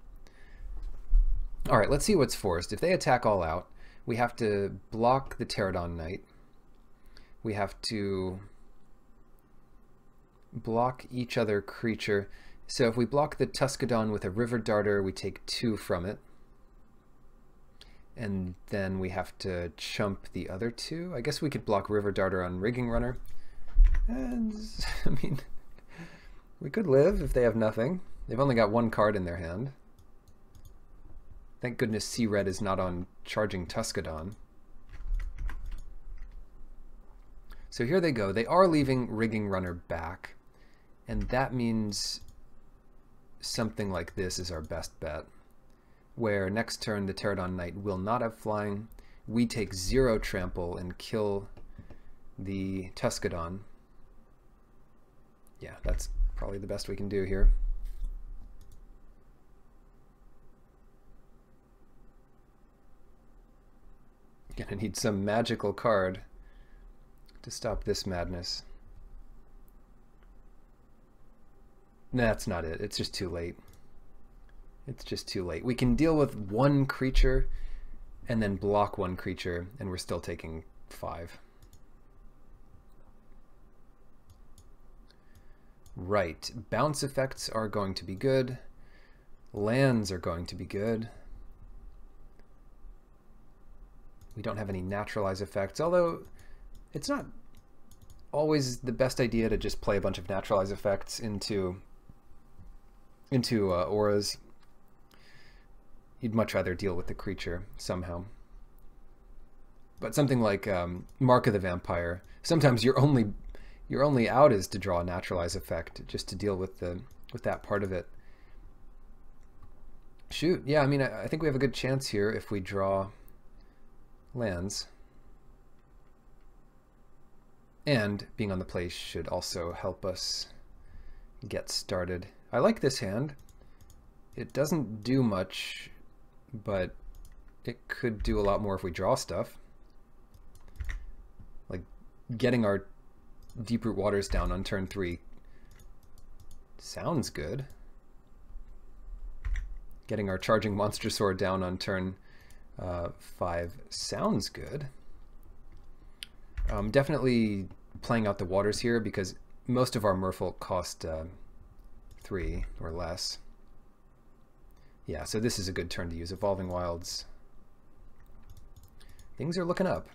All right, let's see what's forced. If they attack all out, we have to block the Pterodon Knight. We have to block each other creature. So if we block the Tuscadon with a River Darter, we take 2 from it. And then we have to chump the other 2. I guess we could block River Darter on Rigging Runner. And, I mean, we could live if they have nothing. They've only got 1 card in their hand. Thank goodness Sea Red is not on Charging Tuscadon. So here they go. They are leaving Rigging Runner back. And that means something like this is our best bet, where next turn the Pterodon Knight will not have flying. We take 0 trample and kill the Tuscadon. Yeah, that's probably the best we can do here. Gonna need some magical card to stop this madness. That's not it. It's just too late. It's just too late. We can deal with 1 creature and then block 1 creature, and we're still taking 5. Right. Bounce effects are going to be good. Lands are going to be good. We don't have any naturalize effects, although it's not always the best idea to just play a bunch of naturalize effects into auras. You'd much rather deal with the creature somehow. But something like Mark of the Vampire, sometimes your only out is to draw a naturalize effect just to deal with that part of it. Shoot, yeah, I mean, I think we have a good chance here if we draw lands. And being on the place should also help us get started. I like this hand. It doesn't do much, but it could do a lot more if we draw stuff. Like getting our Deep-Root Waters down on turn 3 sounds good. Getting our Charging Monstrosaur down on turn 5 sounds good. Definitely playing out the waters here because most of our Merfolk cost 3 or less. Yeah, so this is a good turn to use Evolving Wilds. Things are looking up.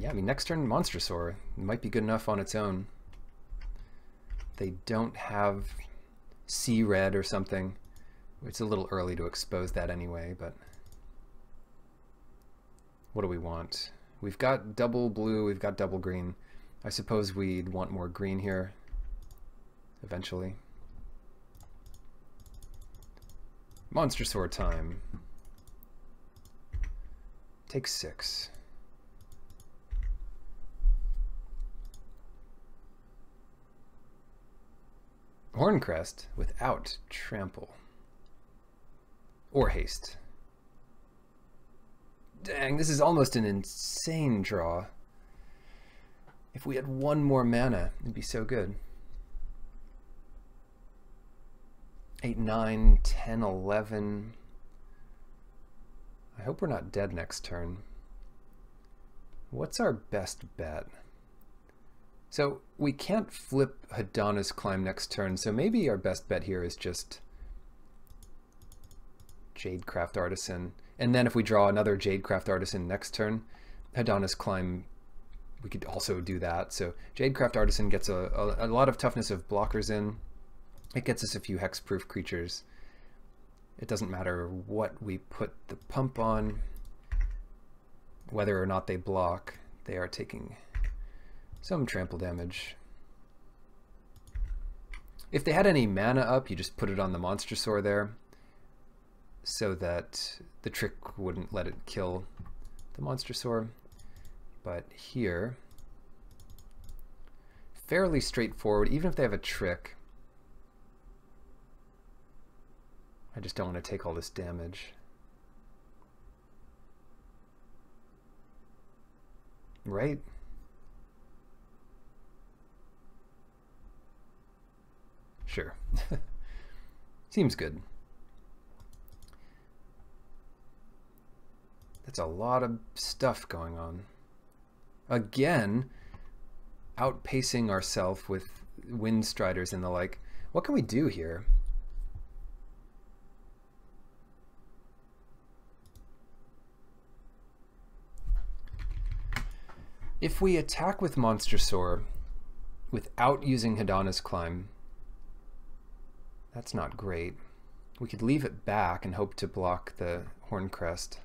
Yeah, I mean, next turn, Monstrosaur might be good enough on its own. They don't have Sea Red or something. It's a little early to expose that anyway, but what do we want? We've got double blue, we've got double green. I suppose we'd want more green here eventually. Monstrosaur time. Take 6. Horncrest without trample. Or haste. Dang, this is almost an insane draw. If we had one more mana, it'd be so good. 8, 9, 10, 11. I hope we're not dead next turn. What's our best bet? So we can't flip Hadana's Climb next turn, so maybe our best bet here is just Jadecraft Artisan. And then if we draw another Jadecraft Artisan next turn, Hadana's Climb, we could also do that. So Jadecraft Artisan gets a lot of toughness of blockers in. It gets us a few hexproof creatures. It doesn't matter what we put the pump on, whether or not they block, they are taking some trample damage. If they had any mana up, you just put it on the Monstrosaur there so that the trick wouldn't let it kill the Monstrosaur. But here, fairly straightforward, even if they have a trick. I just don't want to take all this damage. Right? Sure. Seems good. That's a lot of stuff going on. Again, outpacing ourselves with Windstriders and the like. What can we do here? If we attack with Monstrosaur without using Hadana's Climb, that's not great. We could leave it back and hope to block the Horncrest.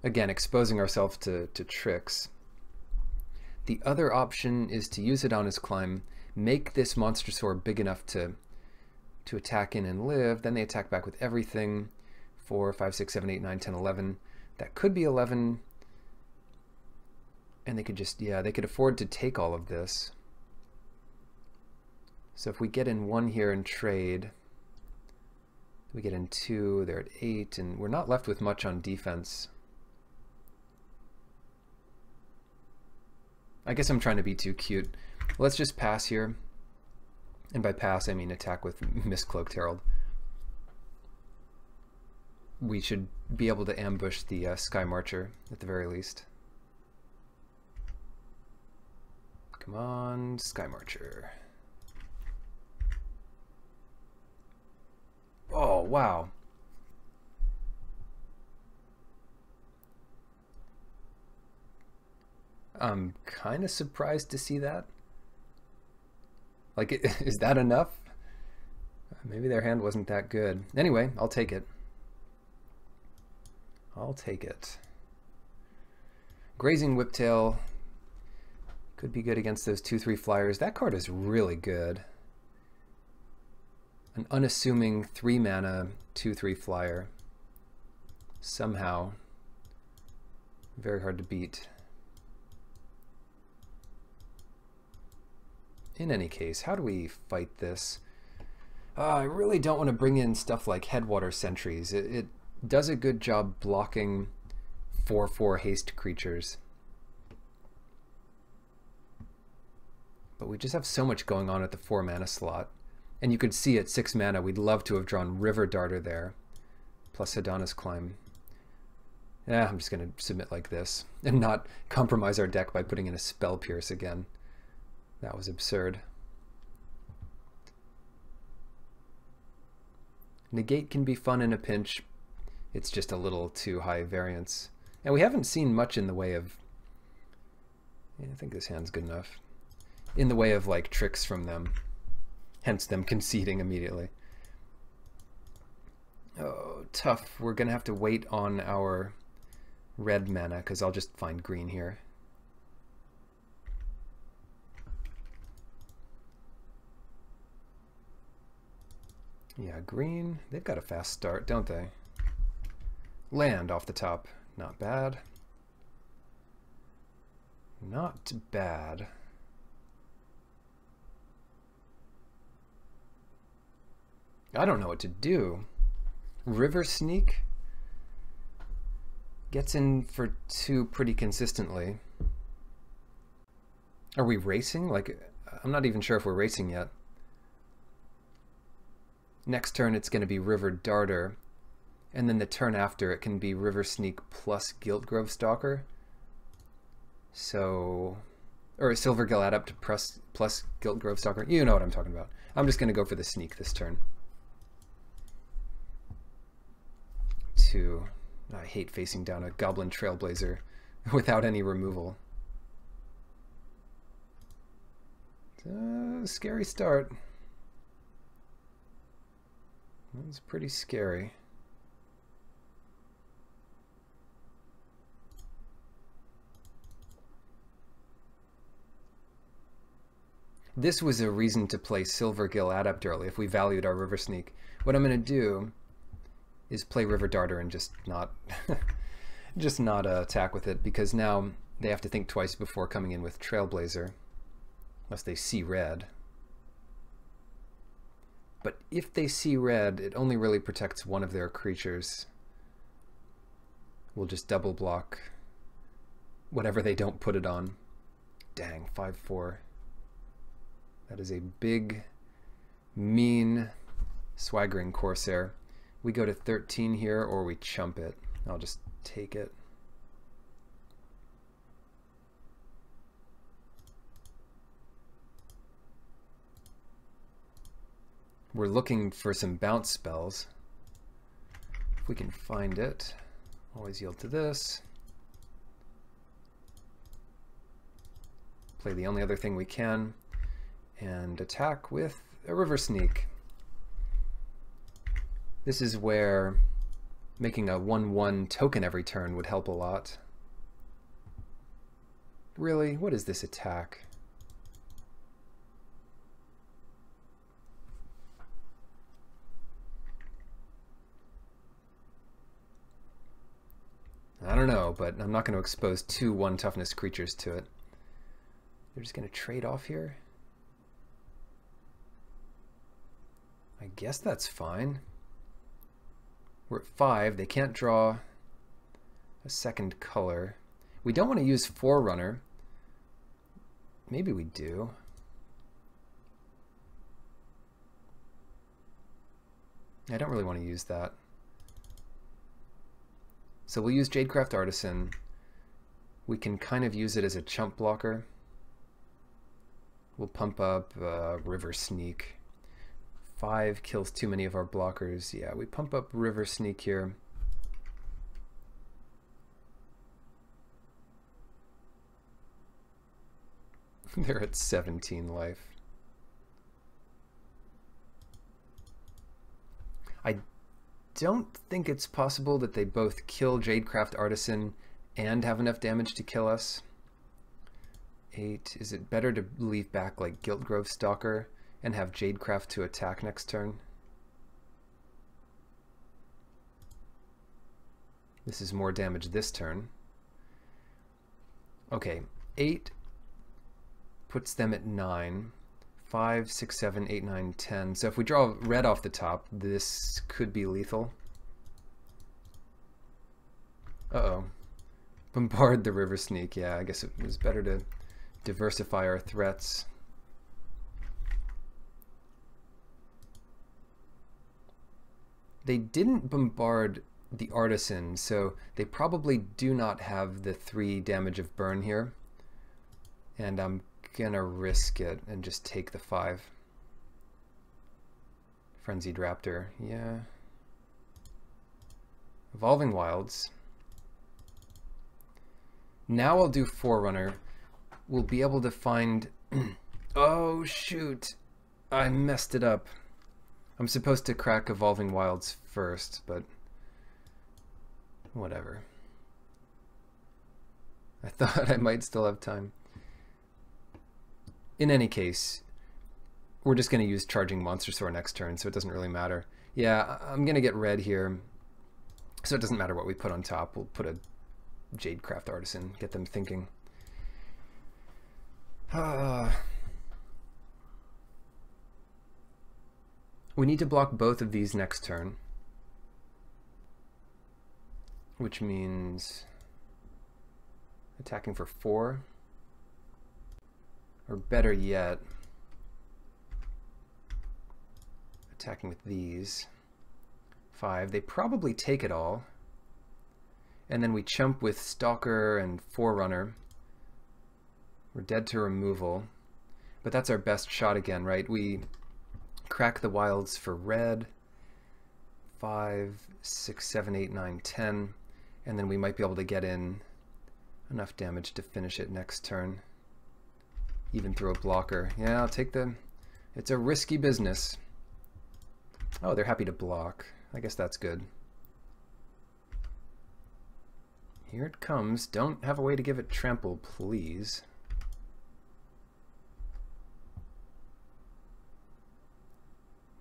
Again, exposing ourselves to tricks. The other option is to use Hadana's Climb, make this Monstrosaur big enough to attack in and live, then they attack back with everything. 4, 5, 6, 7, 8, 9, 10, 11. That could be 11. And they could just, yeah, they could afford to take all of this. So if we get in 1 here and trade, we get in 2, they're at 8, and we're not left with much on defense. I guess I'm trying to be too cute. Let's just pass here. And by pass, I mean attack with Mistcloaked Herald. We should be able to ambush the Sky Marcher at the very least. Come on, Sky Marcher. Oh, wow. I'm kind of surprised to see that. Like, is that enough? Maybe their hand wasn't that good. Anyway, I'll take it. I'll take it. Grazing Whiptail could be good against those 2/3 flyers. That card is really good. An unassuming 3 mana 2/3 flyer. Somehow very hard to beat. In any case, how do we fight this? I really don't want to bring in stuff like Headwater Sentries. It does a good job blocking 4/4 haste creatures. But we just have so much going on at the 4 mana slot. And you could see at 6 mana, we'd love to have drawn River Darter there, plus Hadana's Climb. Yeah, I'm just going to submit like this, and not compromise our deck by putting in a Spell Pierce again. That was absurd. Negate can be fun in a pinch. It's just a little too high variance. And we haven't seen much in the way of Yeah, I think this hand's good enough. In the way of like tricks from them. Hence them conceding immediately. Oh, tough. We're gonna have to wait on our red mana because I'll just find green here. Yeah, green. They've got a fast start, don't they? Land off the top. Not bad. Not bad. I don't know what to do. River Sneak gets in for 2 pretty consistently. Are we racing? Like, I'm not even sure if we're racing yet. Next turn it's going to be River Darter, and then the turn after it can be River Sneak plus Guiltgrove Stalker. So, or Silvergill Adept plus Guiltgrove Stalker. You know what I'm talking about. I'm just going to go for the sneak this turn. 2. I hate facing down a Goblin Trailblazer without any removal. Scary start. That's pretty scary. This was a reason to play Silvergill Adept early if we valued our River Sneak. What I'm going to do is play River Darter and just not attack with it, because now they have to think twice before coming in with Trailblazer, unless they see red. But if they see red, it only really protects one of their creatures. We'll just double block whatever they don't put it on. Dang, 5/4. That is a big, mean, swaggering Corsair. We go to 13 here, or we chump it. I'll just take it. We're looking for some bounce spells. If we can find it. Always yield to this. Play the only other thing we can. And attack with a River Sneak. This is where making a 1/1 token every turn would help a lot. Really? What is this attack? I don't know, but I'm not going to expose 2 1 toughness creatures to it. They're just going to trade off here? I guess that's fine. We're at 5. They can't draw a second color. We don't want to use Forerunner. Maybe we do. I don't really want to use that. So we'll use Jadecraft Artisan. We can kind of use it as a chump blocker. We'll pump up River Sneak. 5 kills too many of our blockers. Yeah, we pump up River Sneak here. They're at 17 life. I don't think it's possible that they both kill Jadecraft Artisan and have enough damage to kill us. 8. Is it better to leave back like Guiltgrove Stalker and have Jadecraft to attack next turn? This is more damage this turn. Okay, 8 puts them at 9. 5, 6, 7, 8, 9, 10. So if we draw red off the top, this could be lethal. Uh-oh. Bombard the River Sneak. Yeah, I guess it was better to diversify our threats. They didn't bombard the Artisan, so they probably do not have the 3 damage of burn here. And I'm gonna risk it and just take the 5. Frenzied Raptor, yeah. Evolving Wilds. Now I'll do Forerunner. we'll be able to find... Oh, shoot! I messed it up. I'm supposed to crack Evolving Wilds first, but... whatever. I thought I might still have time. In any case, we're just going to use Charging Monstersaur next turn, so it doesn't really matter. Yeah, I'm going to get red here, so it doesn't matter what we put on top. We'll put a Jadecraft Artisan, get them thinking. We need to block both of these next turn, which means attacking for 4, or better yet, attacking with these. 5. They probably take it all, and then we chump with Stalker and Forerunner. We're dead to removal, but that's our best shot again, right? We crack the wilds for red. 5, 6, 7, 8, 9, 10, and then we might be able to get in enough damage to finish it next turn, even through a blocker. Yeah, I'll take the... It's a risky business. Oh, they're happy to block. I guess that's good. Here it comes. Don't have a way to give it trample, please.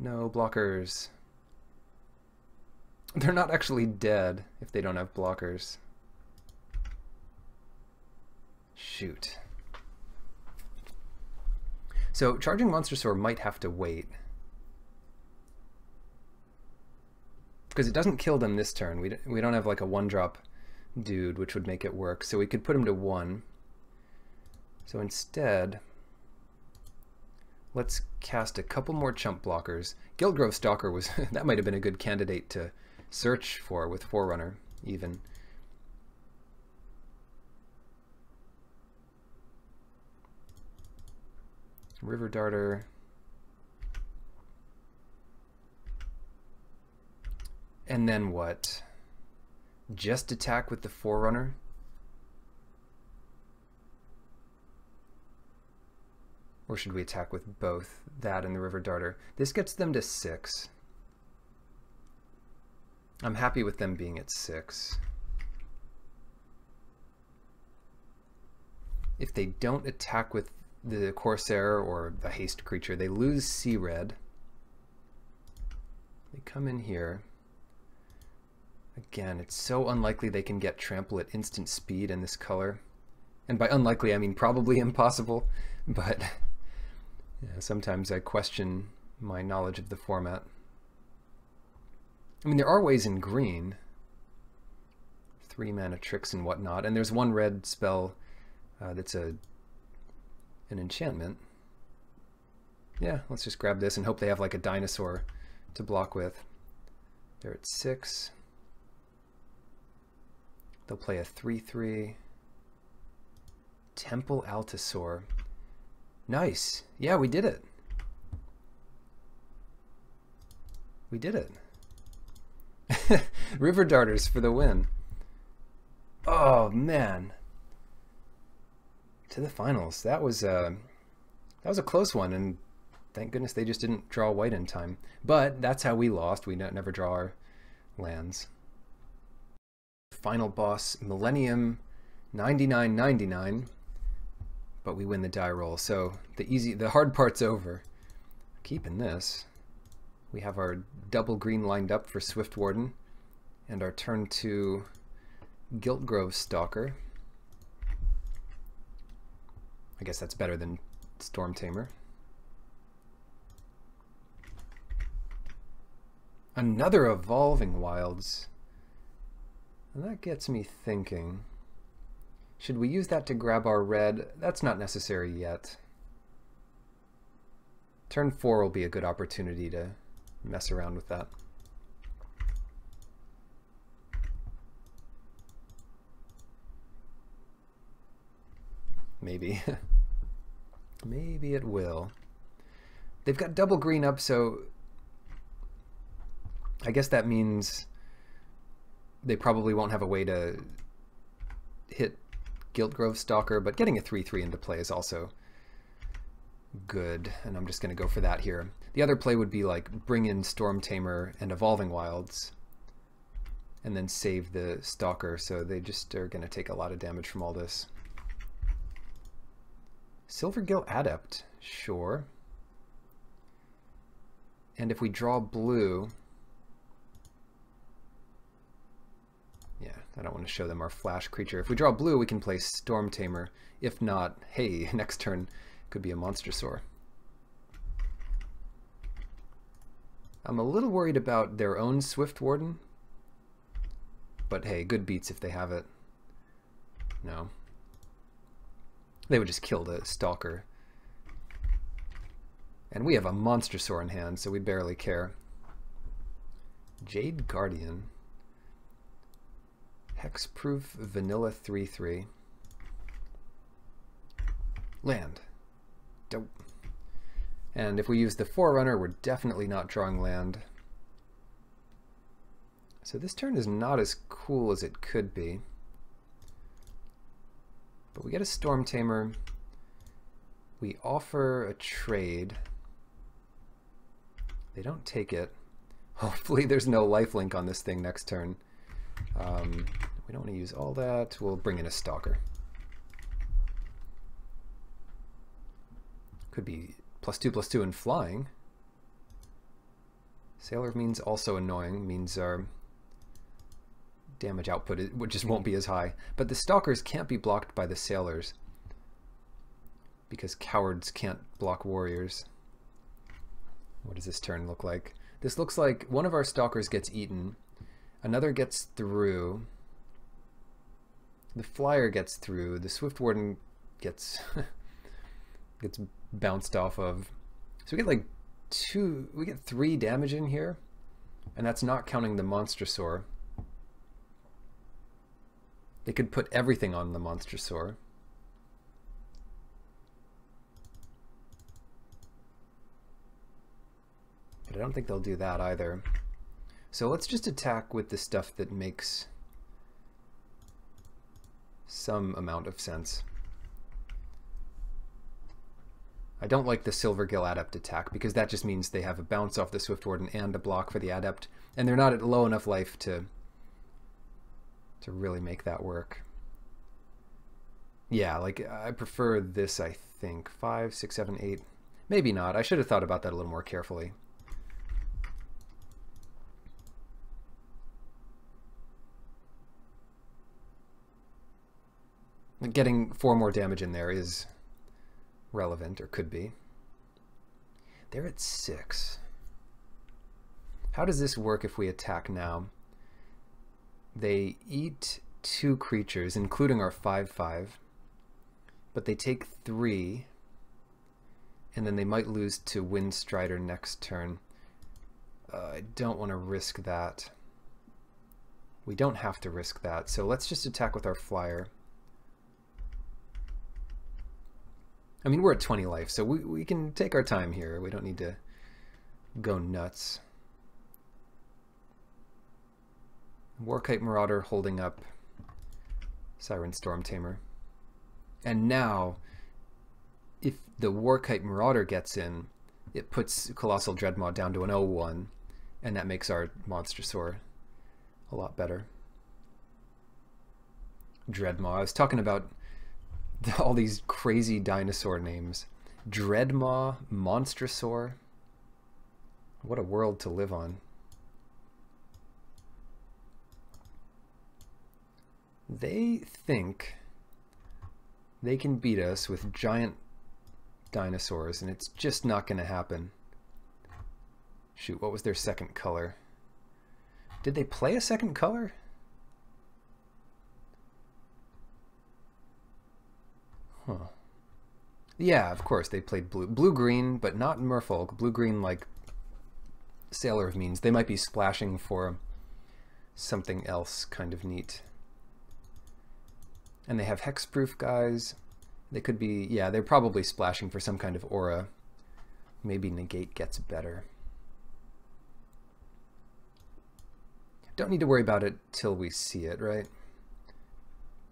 No blockers. They're not actually dead if they don't have blockers. Shoot. So Charging Monstersaur might have to wait, because it doesn't kill them this turn. We don't have like a 1-drop dude, which would make it work. So we could put him to 1. So instead, let's cast a couple more chump blockers. Guildgrove Stalker was that might have been a good candidate to search for with Forerunner even. River Darter. And then what? Just attack with the Forerunner? Or should we attack with both that and the River Darter? This gets them to 6. I'm happy with them being at 6. If they don't attack with the Corsair or the haste creature, they lose Sea Red. They come in here. Again, it's so unlikely they can get trample at instant speed in this color. And by unlikely, I mean probably impossible, but yeah, sometimes I question my knowledge of the format. I mean, there are ways in green. 3 mana tricks and whatnot, and there's one red spell that's an enchantment. Yeah, let's just grab this and hope they have like a dinosaur to block with. They're at 6. They'll play a 3/3. Temple Altasaur. Nice. Yeah, we did it. We did it. River Darters for the win. Oh man. To the finals. That was a close one, and thank goodness they just didn't draw white in time. But that's how we lost. We never draw our lands. Final boss, Millennium 99.99, but we win the die roll. So the hard part's over. Keeping this. We have our double green lined up for Swift Warden, and our turn 2 Guildgrove Stalker. I guess that's better than Storm Tamer. Another Evolving Wilds. And that gets me thinking, should we use that to grab our red? That's not necessary yet. Turn 4 will be a good opportunity to mess around with that. Maybe. Maybe it will. They've got double green up, so I guess that means they probably won't have a way to hit Guildgrove Stalker, but getting a 3/3 into play is also good, and I'm just going to go for that here. The other play would be like bring in Storm Tamer and Evolving Wilds, and then save the Stalker, so they just are going to take a lot of damage from all this. Silvergill Adept, sure. And if we draw blue, yeah, I don't want to show them our flash creature. If we draw blue, we can play Storm Tamer. If not, hey, next turn could be a Monstrosaur. I'm a little worried about their own Swift Warden, but hey, good beats if they have it. No. They would just kill the Stalker. And we have a Monstrosaur in hand, so we barely care. Jade Guardian. Hexproof Vanilla 3/3. Land. Dope. And if we use the Forerunner, we're definitely not drawing land. So this turn is not as cool as it could be. But we get a Storm Tamer. We offer a trade. They don't take it. Hopefully there's no lifelink on this thing next turn. We don't want to use all that. We'll bring in a Stalker. Could be +2/+2 in flying. Sailor means also annoying, means our damage output just won't be as high. But the Stalkers can't be blocked by the Sailors because cowards can't block warriors. What does this turn look like? This looks like one of our Stalkers gets eaten, another gets through, the Flyer gets through, the Swift Warden gets gets bounced off of. So we get 3 damage in here, and that's not counting the Monstrosaur. They could put everything on the Monstrosaur. But I don't think they'll do that either. So let's just attack with the stuff that makes some amount of sense. I don't like the Silvergill Adept attack because that just means they have a bounce off the Swift Warden and a block for the Adept, and they're not at low enough life to really make that work. Yeah, like I prefer this, I think. 5, 6, 7, 8. Maybe not. I should have thought about that a little more carefully. Getting 4 more damage in there is relevant, or could be. They're at 6. How does this work if we attack now? They eat 2 creatures, including our 5/5, but they take 3, and then they might lose to Windstrider next turn. I don't want to risk that. We don't have to risk that, so let's just attack with our Flyer. I mean, we're at 20 life, so we can take our time here. We don't need to go nuts. Warkite Marauder holding up Siren Storm Tamer. And now, if the Warkite Marauder gets in, it puts Colossal Dreadmaw down to an 0/1, and that makes our Monstrosaur a lot better. Dreadmaw. I was talking about all these crazy dinosaur names. Dreadmaw, Monstrosaur. What a world to live on. They think they can beat us with giant dinosaurs, and it's just not going to happen. Shoot, what was their second color? Did they play a second color? Huh. Yeah, of course, they played blue. Blue-green, but not Merfolk. Blue-green, like Sailor means. They might be splashing for something else kind of neat. And they have hexproof guys. They could be, yeah, they're probably splashing for some kind of aura. Maybe negate gets better. Don't need to worry about it till we see it, right?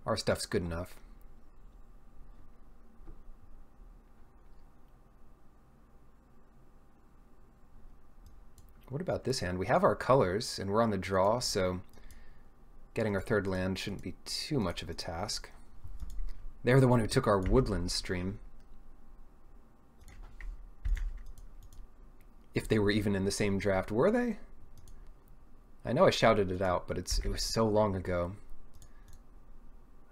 Our stuff's good enough. What about this hand? We have our colors, and we're on the draw, so getting our third land shouldn't be too much of a task. They're the one who took our woodland stream. If they were even in the same draft, were they? I know I shouted it out, but it was so long ago.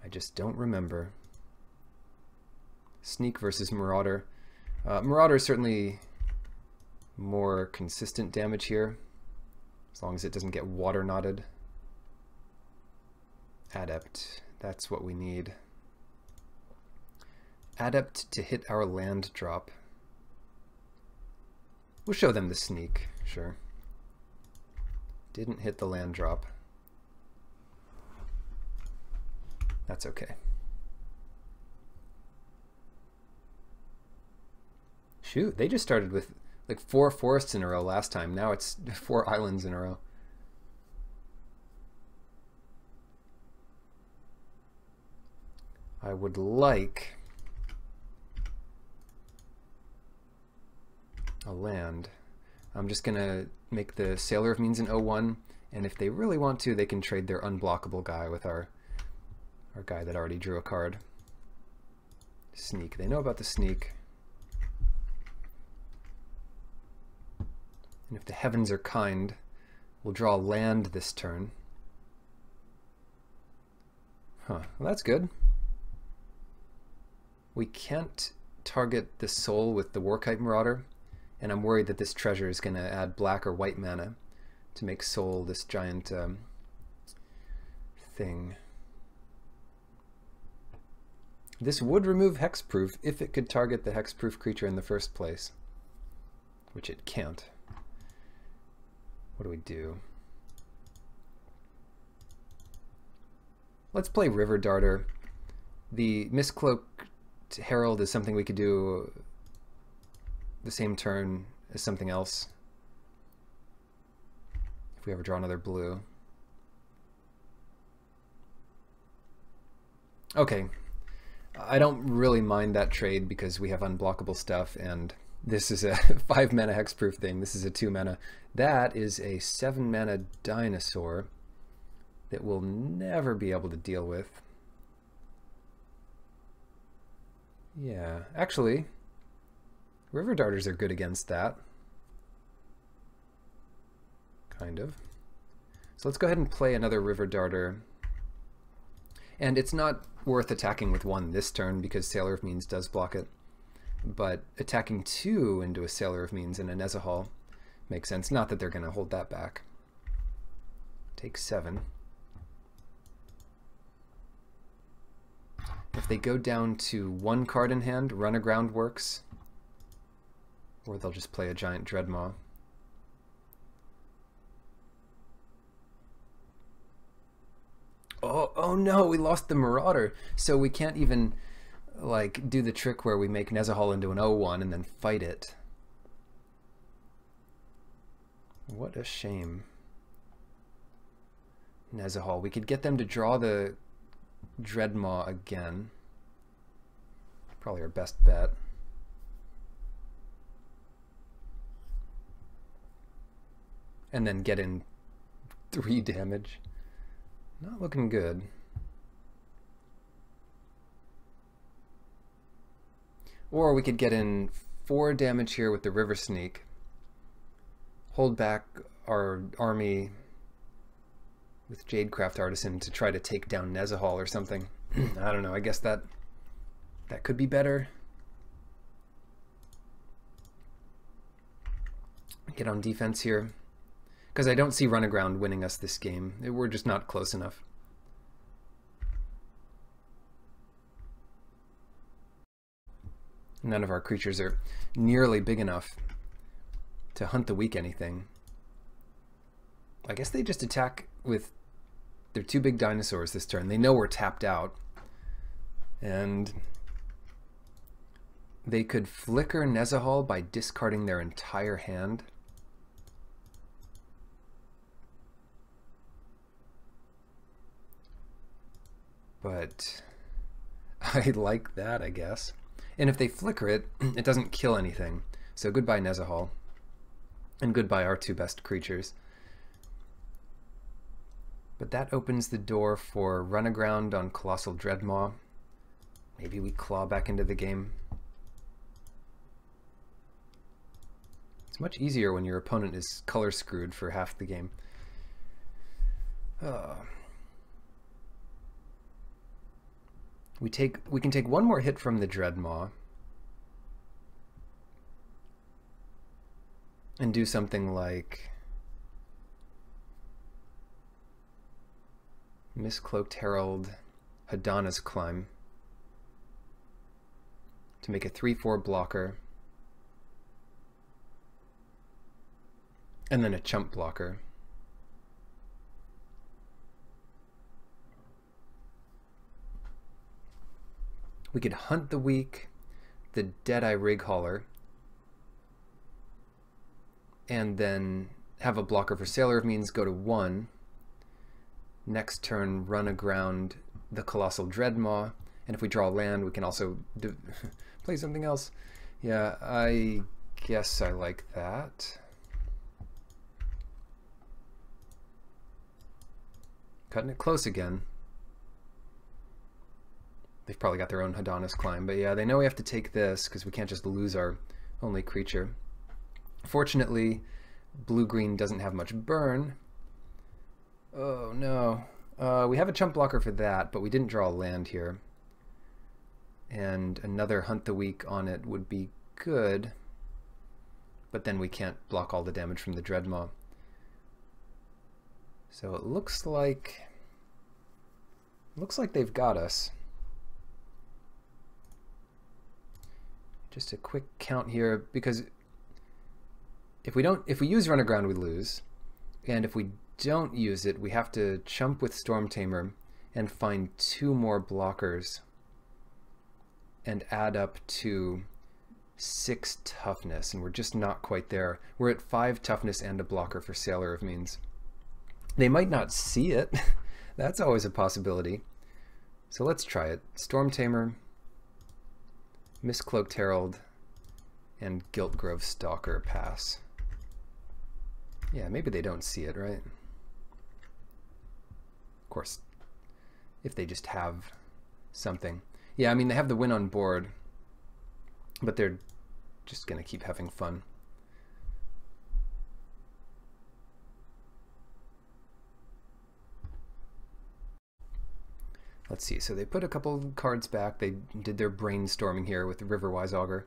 I just don't remember. Sneak versus Marauder. Marauder is certainly more consistent damage here, as long as it doesn't get water knotted. Adept, that's what we need. Adept to hit our land drop. We'll show them the sneak, sure. Didn't hit the land drop. That's okay. Shoot, they just started with like 4 forests in a row last time. Now it's 4 islands in a row. I would like a land. I'm just gonna make the Sailor of Means an 0-1, and if they really want to, they can trade their unblockable guy with our guy that already drew a card. Sneak. They know about the sneak. And if the heavens are kind, we'll draw land this turn. Huh, well that's good. We can't target the soul with the Warkite Marauder, and I'm worried that this treasure is going to add black or white mana to make soul this giant thing. This would remove hexproof if it could target the hexproof creature in the first place, which it can't. What do we do? Let's play River Darter. The Mistcloaked Herald is something we could do the same turn as something else if we ever draw another blue. Okay, I don't really mind that trade because we have unblockable stuff, and this is a 5 mana hexproof thing. This is a 2 mana. That is a 7 mana dinosaur that we'll never be able to deal with. Yeah, actually, River Darters are good against that. Kind of. So let's go ahead and play another River Darter. And it's not worth attacking with 1 this turn because Sailor of Means does block it. But attacking 2 into a Sailor of Means and a Nezahal makes sense. Not that they're going to hold that back. Take 7. If they go down to 1 card in hand, Run Aground works. Or they'll just play a giant Dreadmaw. Oh no, we lost the Marauder. So we can't even like do the trick where we make Nezahal into an 0-1 and then fight it. What a shame. Nezahal. We could get them to draw the Dreadmaw again. Probably our best bet. And then get in 3 damage. Not looking good. Or we could get in 4 damage here with the River Sneak. Hold back our army with Jadecraft Artisan to try to take down Nezahal or something. I don't know, I guess that could be better. Get on defense here. Because I don't see Run Aground winning us this game. We're just not close enough. None of our creatures are nearly big enough to hunt the weak anything. I guess they just attack with their 2 big dinosaurs this turn. They know we're tapped out. And they could flicker Nezahal by discarding their entire hand. But I like that, I guess. And if they flicker it, it doesn't kill anything. So goodbye, Nezahal. And goodbye our two best creatures. But that opens the door for run aground on Colossal Dreadmaw. Maybe we claw back into the game. It's much easier when your opponent is color screwed for half the game. We can take one more hit from the Dreadmaw and do something like Miscloaked Herald, Hadana's Climb to make a 3/4 blocker, and then a chump blocker. We could Hunt the Weak, the Deadeye Rig Hauler, and then have a blocker for Sailor of Means go to 1. Next turn, run aground the Colossal Dreadmaw, and if we draw land, we can also play something else. Yeah, I guess I like that. Cutting it close again. They've probably got their own Hadana's Climb, but yeah, they know we have to take this because we can't just lose our only creature. Fortunately, blue-green doesn't have much burn. Oh no. We have a chump blocker for that, but we didn't draw a land here. And another Hunt the Weak on it would be good, but then we can't block all the damage from the Dreadmaw. So it looks like they've got us. Just a quick count here, because if we use Run Aground, we lose, and if we don't use it, we have to chump with Storm Tamer and find 2 more blockers and add up to 6 toughness, and we're just not quite there. We're at 5 toughness and a blocker for Sailor of Means. They might not see it. That's always a possibility. So let's try it. Storm Tamer, Miscloaked Herald, and Giltgrove Stalker pass. Yeah, maybe they don't see it, right? Of course, if they just have something. Yeah, I mean, they have the win on board, but they're just going to keep having fun. Let's see, so they put a couple cards back. They did their brainstorming here with the Riverwise Augur.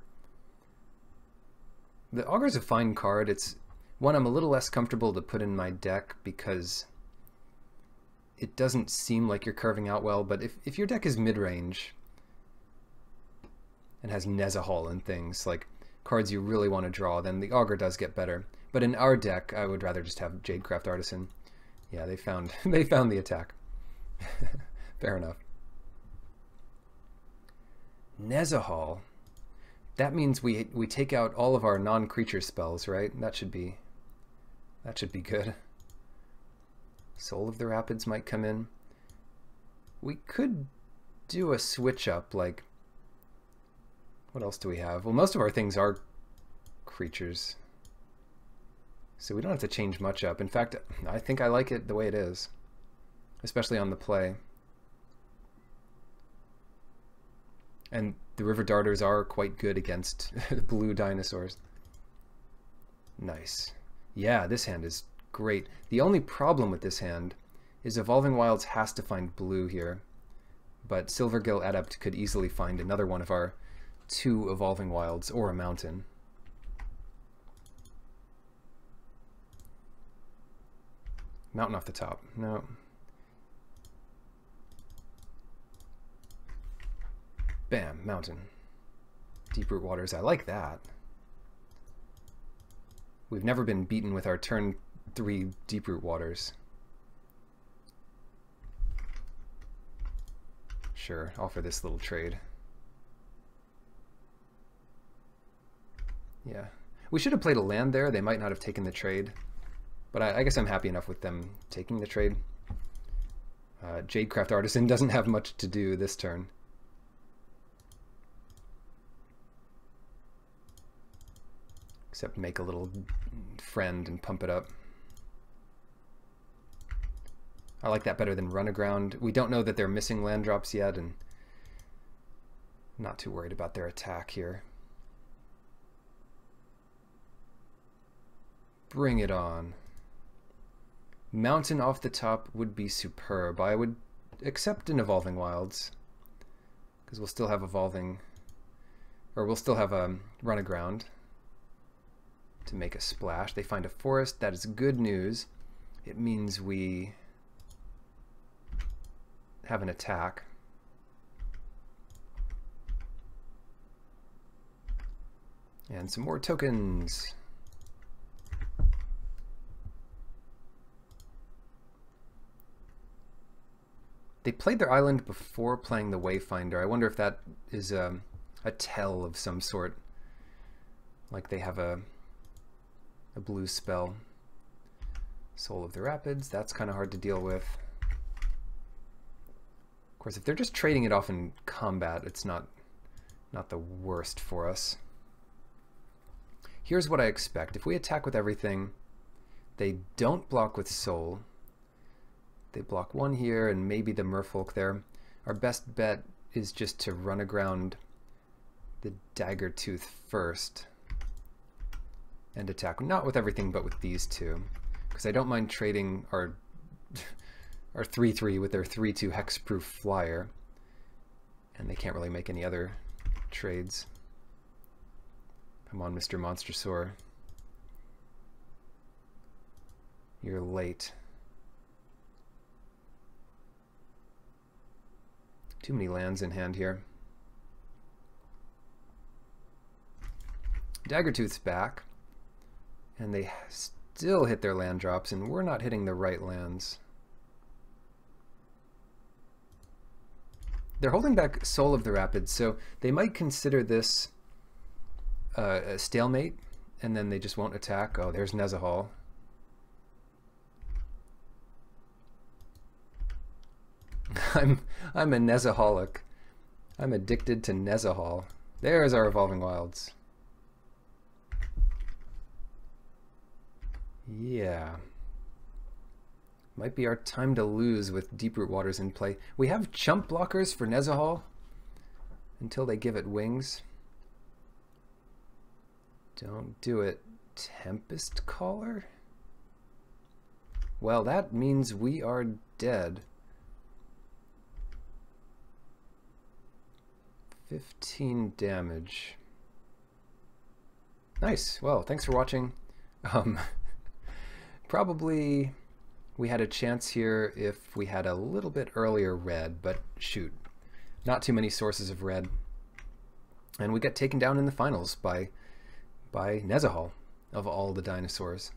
The Augur's a fine card. It's one I'm a little less comfortable to put in my deck because it doesn't seem like you're carving out well, but if your deck is mid-range and has Nezahal and things, like cards you really want to draw, then the Augur does get better. But in our deck, I would rather just have Jadecraft Artisan. Yeah, they found the attack. Fair enough. Nezahal. That means we take out all of our non-creature spells, right? That should be good. Soul of the Rapids might come in. We could do a switch up, like, what else do we have? Well, most of our things are creatures, so we don't have to change much up. In fact, I think I like it the way it is, especially on the play. And the River Darters are quite good against blue dinosaurs. Nice. Yeah, this hand is great. The only problem with this hand is Evolving Wilds has to find blue here, but Silvergill Adept could easily find another one of our 2 Evolving Wilds or a mountain. Mountain off the top. No. Bam, mountain. Deep-root waters, I like that. We've never been beaten with our turn 3 deep-root waters. Sure, I'll for this little trade. Yeah. We should have played a land there. They might not have taken the trade. But I guess I'm happy enough with them taking the trade. Jadecraft Artisan doesn't have much to do this turn. Except make a little friend and pump it up. I like that better than run aground. We don't know that they're missing land drops yet, and not too worried about their attack here. Bring it on. Mountain off the top would be superb. I would accept an Evolving Wilds, because we'll still have evolving, or we'll still have a run aground to make a splash. They find a forest. That is good news. It means we have an attack. And some more tokens. They played their island before playing the Wayfinder. I wonder if that is a tell of some sort. Like they have a blue spell. Soul of the Rapids, that's kind of hard to deal with. Of course, if they're just trading it off in combat, it's not the worst for us. Here's what I expect. If we attack with everything, they don't block with Soul. They block one here and maybe the Merfolk there. Our best bet is just to run aground the Dagger Tooth first and attack, not with everything but with these two, because I don't mind trading our 3/3 with their 3/2 hexproof flyer, and they can't really make any other trades. Come on, Mr. Monstersaur. You're late. Too many lands in hand here. Daggertooth's back, and they still hit their land drops, and we're not hitting the right lands. They're holding back Soul of the Rapids, so they might consider this a stalemate, and then they just won't attack. Oh, there's Nezahal. I'm a Nezaholic. I'm addicted to Nezahal. There's our Evolving Wilds. Yeah. Might be our time to lose with Deeproot Waters in play. We have chump blockers for Nezahal until they give it wings. Don't do it. Tempest Caller? Well, that means we are dead. 15 damage. Nice. Well, thanks for watching. Probably we had a chance here if we had a little bit earlier red, but shoot, not too many sources of red. And we got taken down in the finals by Nezahal, of all the dinosaurs.